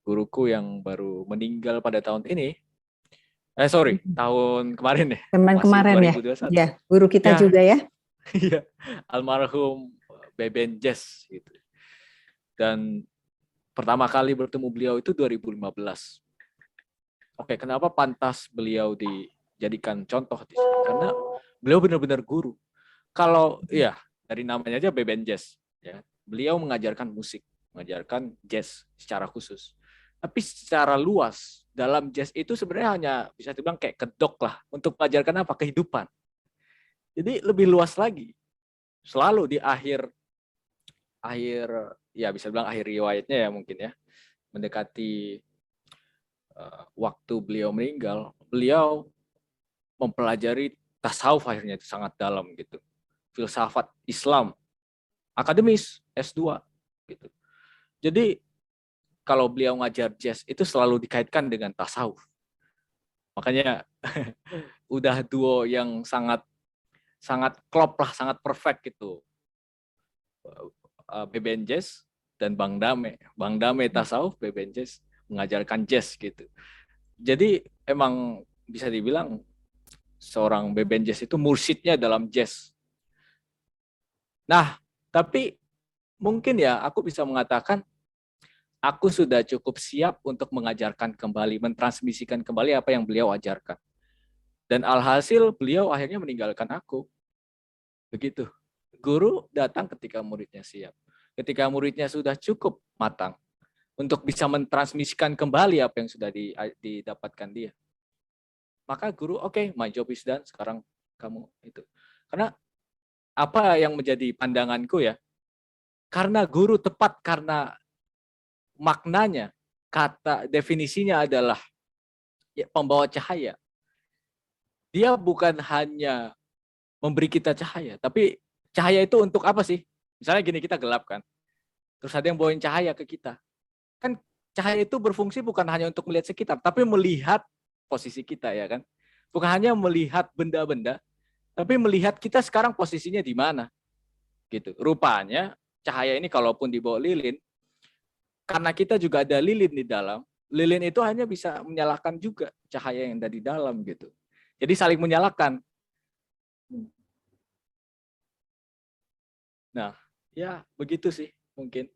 S2: guruku yang baru meninggal pada tahun ini. Tahun kemarin ya.
S3: Teman
S2: Masih
S3: kemarin
S2: 2021.
S3: ya, guru kita
S2: Ya.
S3: juga ya.
S2: Iya, almarhum Beben Jess gitu. Dan pertama kali bertemu beliau itu 2015. Oke, kenapa pantas beliau dijadikan contoh di sini? Karena beliau benar-benar guru. Kalau ya dari namanya aja Beben Jess, ya, beliau mengajarkan musik, mengajarkan jazz secara khusus. Tapi secara luas dalam jazz itu sebenarnya hanya bisa dibilang kayak kedok lah untuk mengajarkan apa? Kehidupan. Jadi lebih luas lagi. Selalu di akhir ya bisa bilang akhir riwayatnya ya mungkin ya, mendekati waktu beliau meninggal, beliau mempelajari tasawuf akhirnya itu sangat dalam gitu. Filsafat Islam, akademis, S2 gitu. Jadi kalau beliau ngajar jazz itu selalu dikaitkan dengan tasawuf. Makanya udah duo yang sangat klop lah, sangat perfect gitu. Beben Jess dan Bang Dame. Bang Dame tasawuf, Beben Jess mengajarkan jazz gitu. Jadi emang bisa dibilang seorang Beben Jess itu mursyidnya dalam jazz. Nah, tapi mungkin ya aku bisa mengatakan aku sudah cukup siap untuk mengajarkan kembali, mentransmisikan kembali apa yang beliau ajarkan. Dan alhasil beliau akhirnya meninggalkan aku. Begitu. Guru datang ketika muridnya siap. Ketika muridnya sudah cukup matang untuk bisa mentransmisikan kembali apa yang sudah didapatkan dia. Maka guru, oke, my job is done, sekarang kamu itu. Karena apa yang menjadi pandanganku ya, karena guru tepat karena maknanya, kata definisinya adalah ya, pembawa cahaya. Dia bukan hanya memberi kita cahaya, tapi cahaya itu untuk apa sih? Misalnya gini, kita gelap kan, terus ada yang bawain cahaya ke kita. Kan cahaya itu berfungsi bukan hanya untuk melihat sekitar, tapi melihat posisi kita ya kan. Bukan hanya melihat benda-benda, tapi melihat kita sekarang posisinya di mana. Gitu. Rupanya cahaya ini kalaupun dibawa lilin, karena kita juga ada lilin di dalam, lilin itu hanya bisa menyalakan juga cahaya yang ada di dalam gitu. Jadi saling menyalakan. Nah, ya begitu sih mungkin.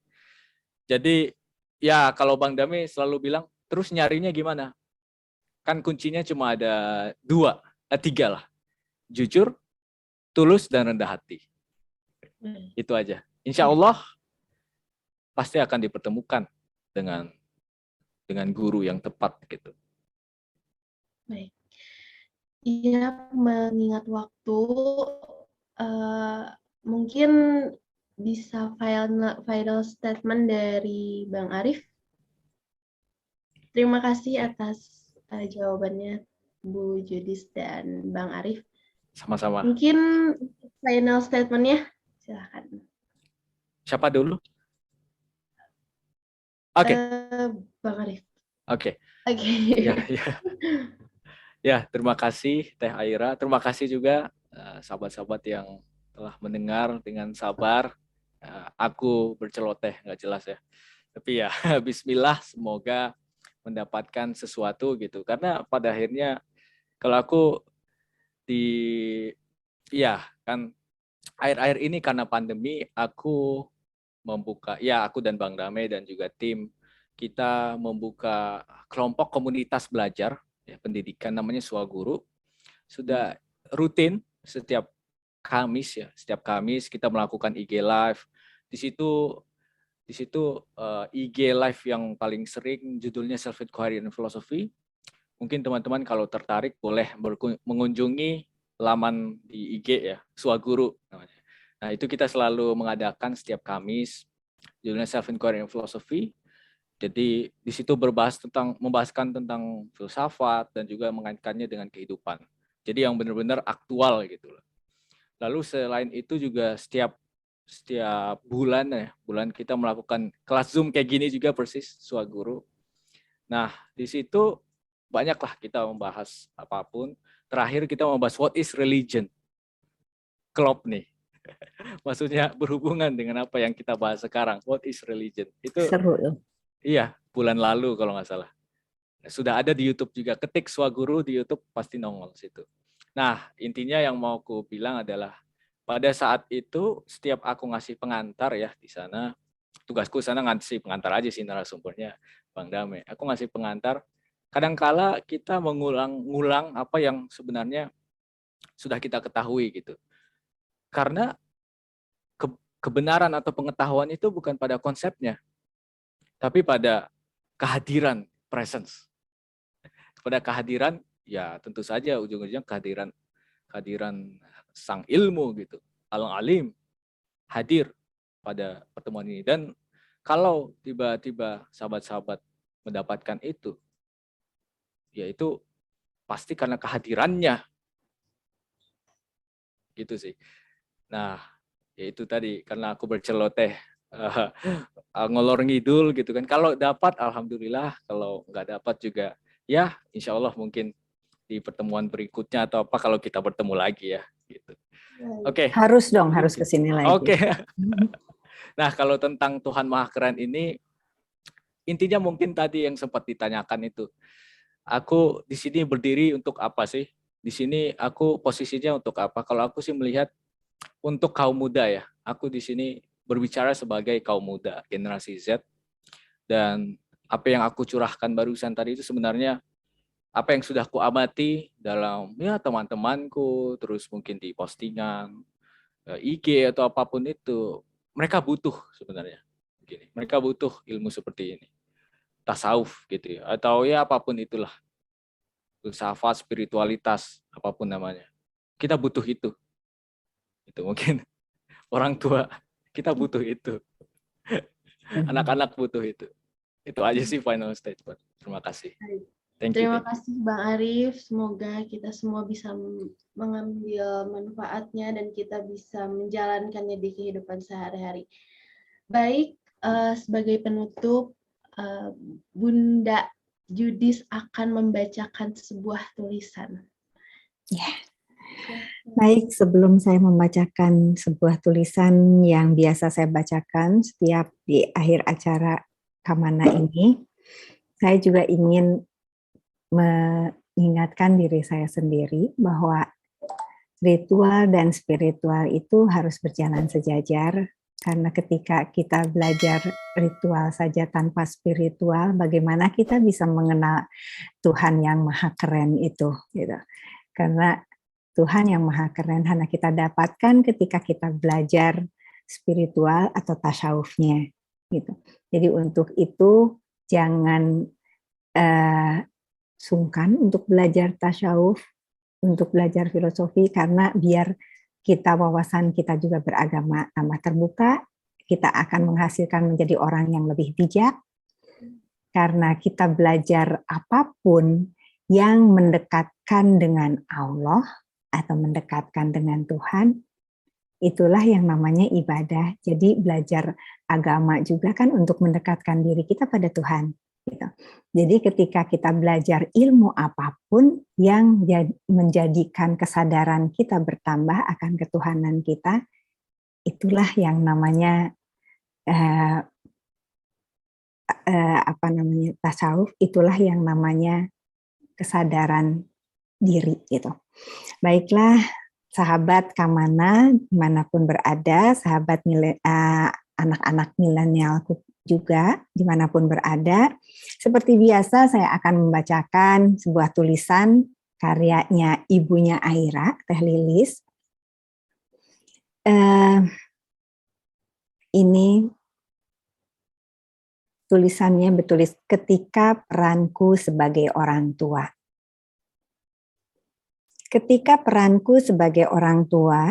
S2: Jadi ya kalau Bang Dami selalu bilang, terus nyarinya gimana? Kan kuncinya cuma ada tiga lah. Jujur, tulus, dan rendah hati. Itu aja. Insya Allah pasti akan dipertemukan dengan guru yang tepat gitu.
S1: Baik. Iya, mengingat waktu, mungkin bisa final statement dari Bang Arif. Terima kasih atas jawabannya Bu Judis dan Bang Arif.
S2: Sama-sama.
S1: Mungkin final statement-nya, silakan.
S2: Siapa dulu? Oke.
S1: Bang Arif.
S2: Oke.
S1: Oke.
S2: Ya, terima kasih Teh Aira. Terima kasih juga sahabat-sahabat yang telah mendengar dengan sabar. Aku berceloteh, nggak jelas ya. Tapi ya, bismillah, semoga mendapatkan sesuatu gitu. Karena pada akhirnya, kalau aku kan akhir-akhir ini karena pandemi, aku dan Bang Dame dan juga tim, kita membuka kelompok komunitas belajar, ya, pendidikan namanya Swaguru. Sudah rutin setiap Kamis kita melakukan IG Live. Di situ IG Live yang paling sering judulnya Self Inquiry and Philosophy. Mungkin teman-teman kalau tertarik boleh mengunjungi laman di IG ya, Swaguru namanya. Nah, itu kita selalu mengadakan setiap Kamis, judulnya Self Inquiry and Philosophy. Jadi di situ membahaskan tentang filsafat dan juga mengaitkannya dengan kehidupan. Jadi yang benar-benar aktual gitu loh. Lalu selain itu juga setiap bulan kita melakukan kelas Zoom kayak gini juga persis Swaguru. Nah, di situ banyaklah kita membahas apapun. Terakhir kita membahas what is religion. Klop nih. Maksudnya berhubungan dengan apa yang kita bahas sekarang. What is religion? Itu
S3: seru loh.
S2: Iya, bulan lalu kalau nggak salah. Sudah ada di YouTube juga. Ketik Swaguru di YouTube pasti nongol situ. Nah, intinya yang mau aku bilang adalah pada saat itu setiap aku ngasih pengantar ya di sana, tugasku sana ngasih pengantar aja sih narasumbernya Bang Dame. Aku ngasih pengantar. Kadangkala kita mengulang-ngulang apa yang sebenarnya sudah kita ketahui gitu. Karena kebenaran atau pengetahuan itu bukan pada konsepnya, tapi pada kehadiran, presence. Pada kehadiran, ya tentu saja ujung-ujungnya kehadiran sang ilmu gitu, alim hadir pada pertemuan ini. Dan kalau tiba-tiba sahabat-sahabat mendapatkan itu, yaitu pasti karena kehadirannya, gitu sih. Nah, yaitu tadi karena aku berceloteh ngolor ngidul gitu kan. Kalau dapat alhamdulillah, kalau nggak dapat juga ya insya Allah mungkin di pertemuan berikutnya atau apa kalau kita bertemu lagi ya gitu. Oke.
S3: Harus dong, harus kesini lagi.
S2: Oke. Nah, kalau tentang Tuhan Maha Keren ini intinya mungkin tadi yang sempat ditanyakan itu. Aku di sini berdiri untuk apa sih? Di sini aku posisinya untuk apa? Kalau aku sih melihat untuk kaum muda ya. Aku di sini berbicara sebagai kaum muda, generasi Z. Dan apa yang aku curahkan barusan tadi itu sebenarnya apa yang sudah aku amati dalam ya teman-temanku, terus mungkin di postingan, IG atau apapun itu, mereka butuh sebenarnya. Begini, mereka butuh ilmu seperti ini. Tasawuf gitu ya, atau ya apapun itulah. Filsafat, spiritualitas, apapun namanya. Kita butuh itu. Itu mungkin orang tua kita butuh itu. Anak-anak butuh itu. Itu aja sih final statement. Terima kasih.
S1: Terima kasih Bang Arif. Semoga kita semua bisa mengambil manfaatnya dan kita bisa menjalankannya di kehidupan sehari-hari. Baik, sebagai penutup, Bunda Judis akan membacakan sebuah tulisan.
S3: Ya. Baik, sebelum saya membacakan sebuah tulisan yang biasa saya bacakan setiap di akhir acara Kamana ini, saya juga ingin mengingatkan diri saya sendiri bahwa ritual dan spiritual itu harus berjalan sejajar, karena ketika kita belajar ritual saja tanpa spiritual, bagaimana kita bisa mengenal Tuhan yang maha keren itu, gitu. Karena Tuhan yang maha keren hanya kita dapatkan ketika kita belajar spiritual atau tasawufnya, gitu. Jadi untuk itu jangan sungkan untuk belajar tasawuf, untuk belajar filosofi, karena biar kita wawasan kita juga beragama tambah terbuka, kita akan menghasilkan menjadi orang yang lebih bijak, karena kita belajar apapun yang mendekatkan dengan Allah atau mendekatkan dengan Tuhan, itulah yang namanya ibadah. Jadi belajar agama juga kan untuk mendekatkan diri kita pada Tuhan. Gitu. Jadi ketika kita belajar ilmu apapun yang menjadikan kesadaran kita bertambah akan ketuhanan kita, itulah yang namanya tasawuf, itulah yang namanya kesadaran diri gitu. Baiklah, sahabat Kamana dimanapun berada, sahabat anak-anak milenialku juga dimanapun berada. Seperti biasa saya akan membacakan sebuah tulisan karyanya ibunya Aira, Teh Lilis. Ini tulisannya bertulis ketika peranku sebagai orang tua. Ketika peranku sebagai orang tua,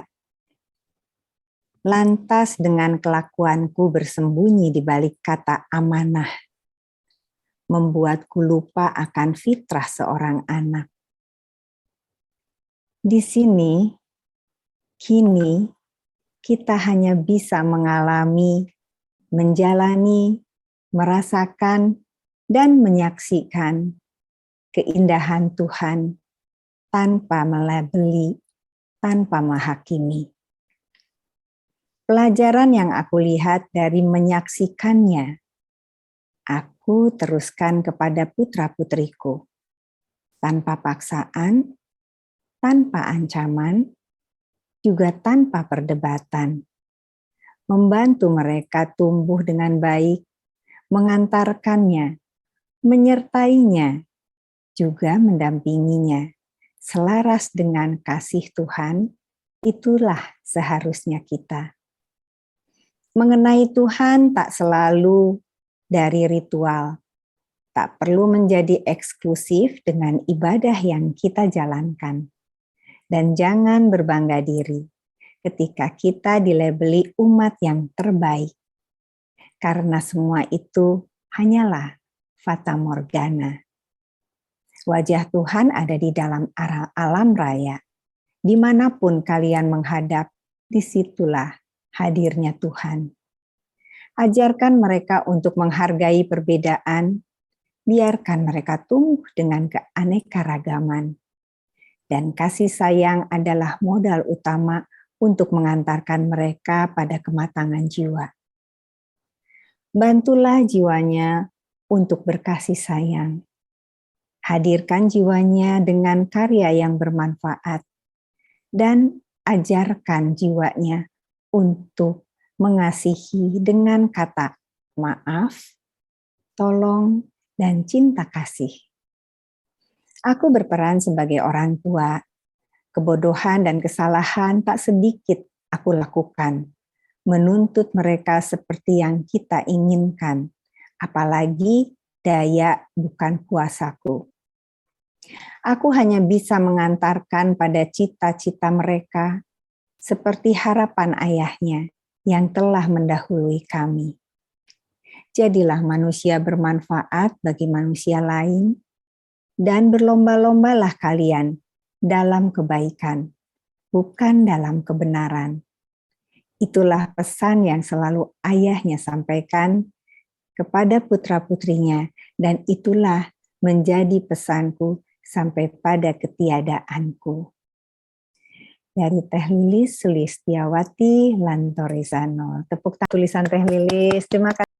S3: lantas dengan kelakuanku bersembunyi di balik kata amanah, membuatku lupa akan fitrah seorang anak. Di sini, kini, kita hanya bisa mengalami, menjalani, merasakan, dan menyaksikan keindahan Tuhan tanpa melabeli, tanpa menghakimi. Pelajaran yang aku lihat dari menyaksikannya, aku aku teruskan kepada putra-putriku, tanpa paksaan, tanpa ancaman, juga tanpa perdebatan. Membantu mereka tumbuh dengan baik, mengantarkannya, menyertainya, juga mendampinginya. Selaras dengan kasih Tuhan, itulah seharusnya kita. Mengenai Tuhan tak selalu dari ritual, tak perlu menjadi eksklusif dengan ibadah yang kita jalankan. Dan jangan berbangga diri ketika kita dilabeli umat yang terbaik. Karena semua itu hanyalah fata morgana. Wajah Tuhan ada di dalam alam raya. Dimanapun kalian menghadap, disitulah hadirnya Tuhan. Ajarkan mereka untuk menghargai perbedaan, biarkan mereka tumbuh dengan keanekaragaman. Dan kasih sayang adalah modal utama untuk mengantarkan mereka pada kematangan jiwa. Bantulah jiwanya untuk berkasih sayang. Hadirkan jiwanya dengan karya yang bermanfaat dan ajarkan jiwanya untuk mengasihi dengan kata maaf, tolong, dan cinta kasih. Aku berperan sebagai orang tua. Kebodohan dan kesalahan tak sedikit aku lakukan, menuntut mereka seperti yang kita inginkan, apalagi daya bukan kuasaku. Aku hanya bisa mengantarkan pada cita-cita mereka seperti harapan ayahnya yang telah mendahului kami. Jadilah manusia bermanfaat bagi manusia lain, dan berlomba-lombalah kalian dalam kebaikan, bukan dalam kebenaran. Itulah pesan yang selalu ayahnya sampaikan kepada putra-putrinya, dan itulah menjadi pesanku sampai pada ketiadaanku. Dari Teh Lilis Sulistiawati Lantorizano. Tepuk tangan tulisan Teh Lilis. Terima kasih.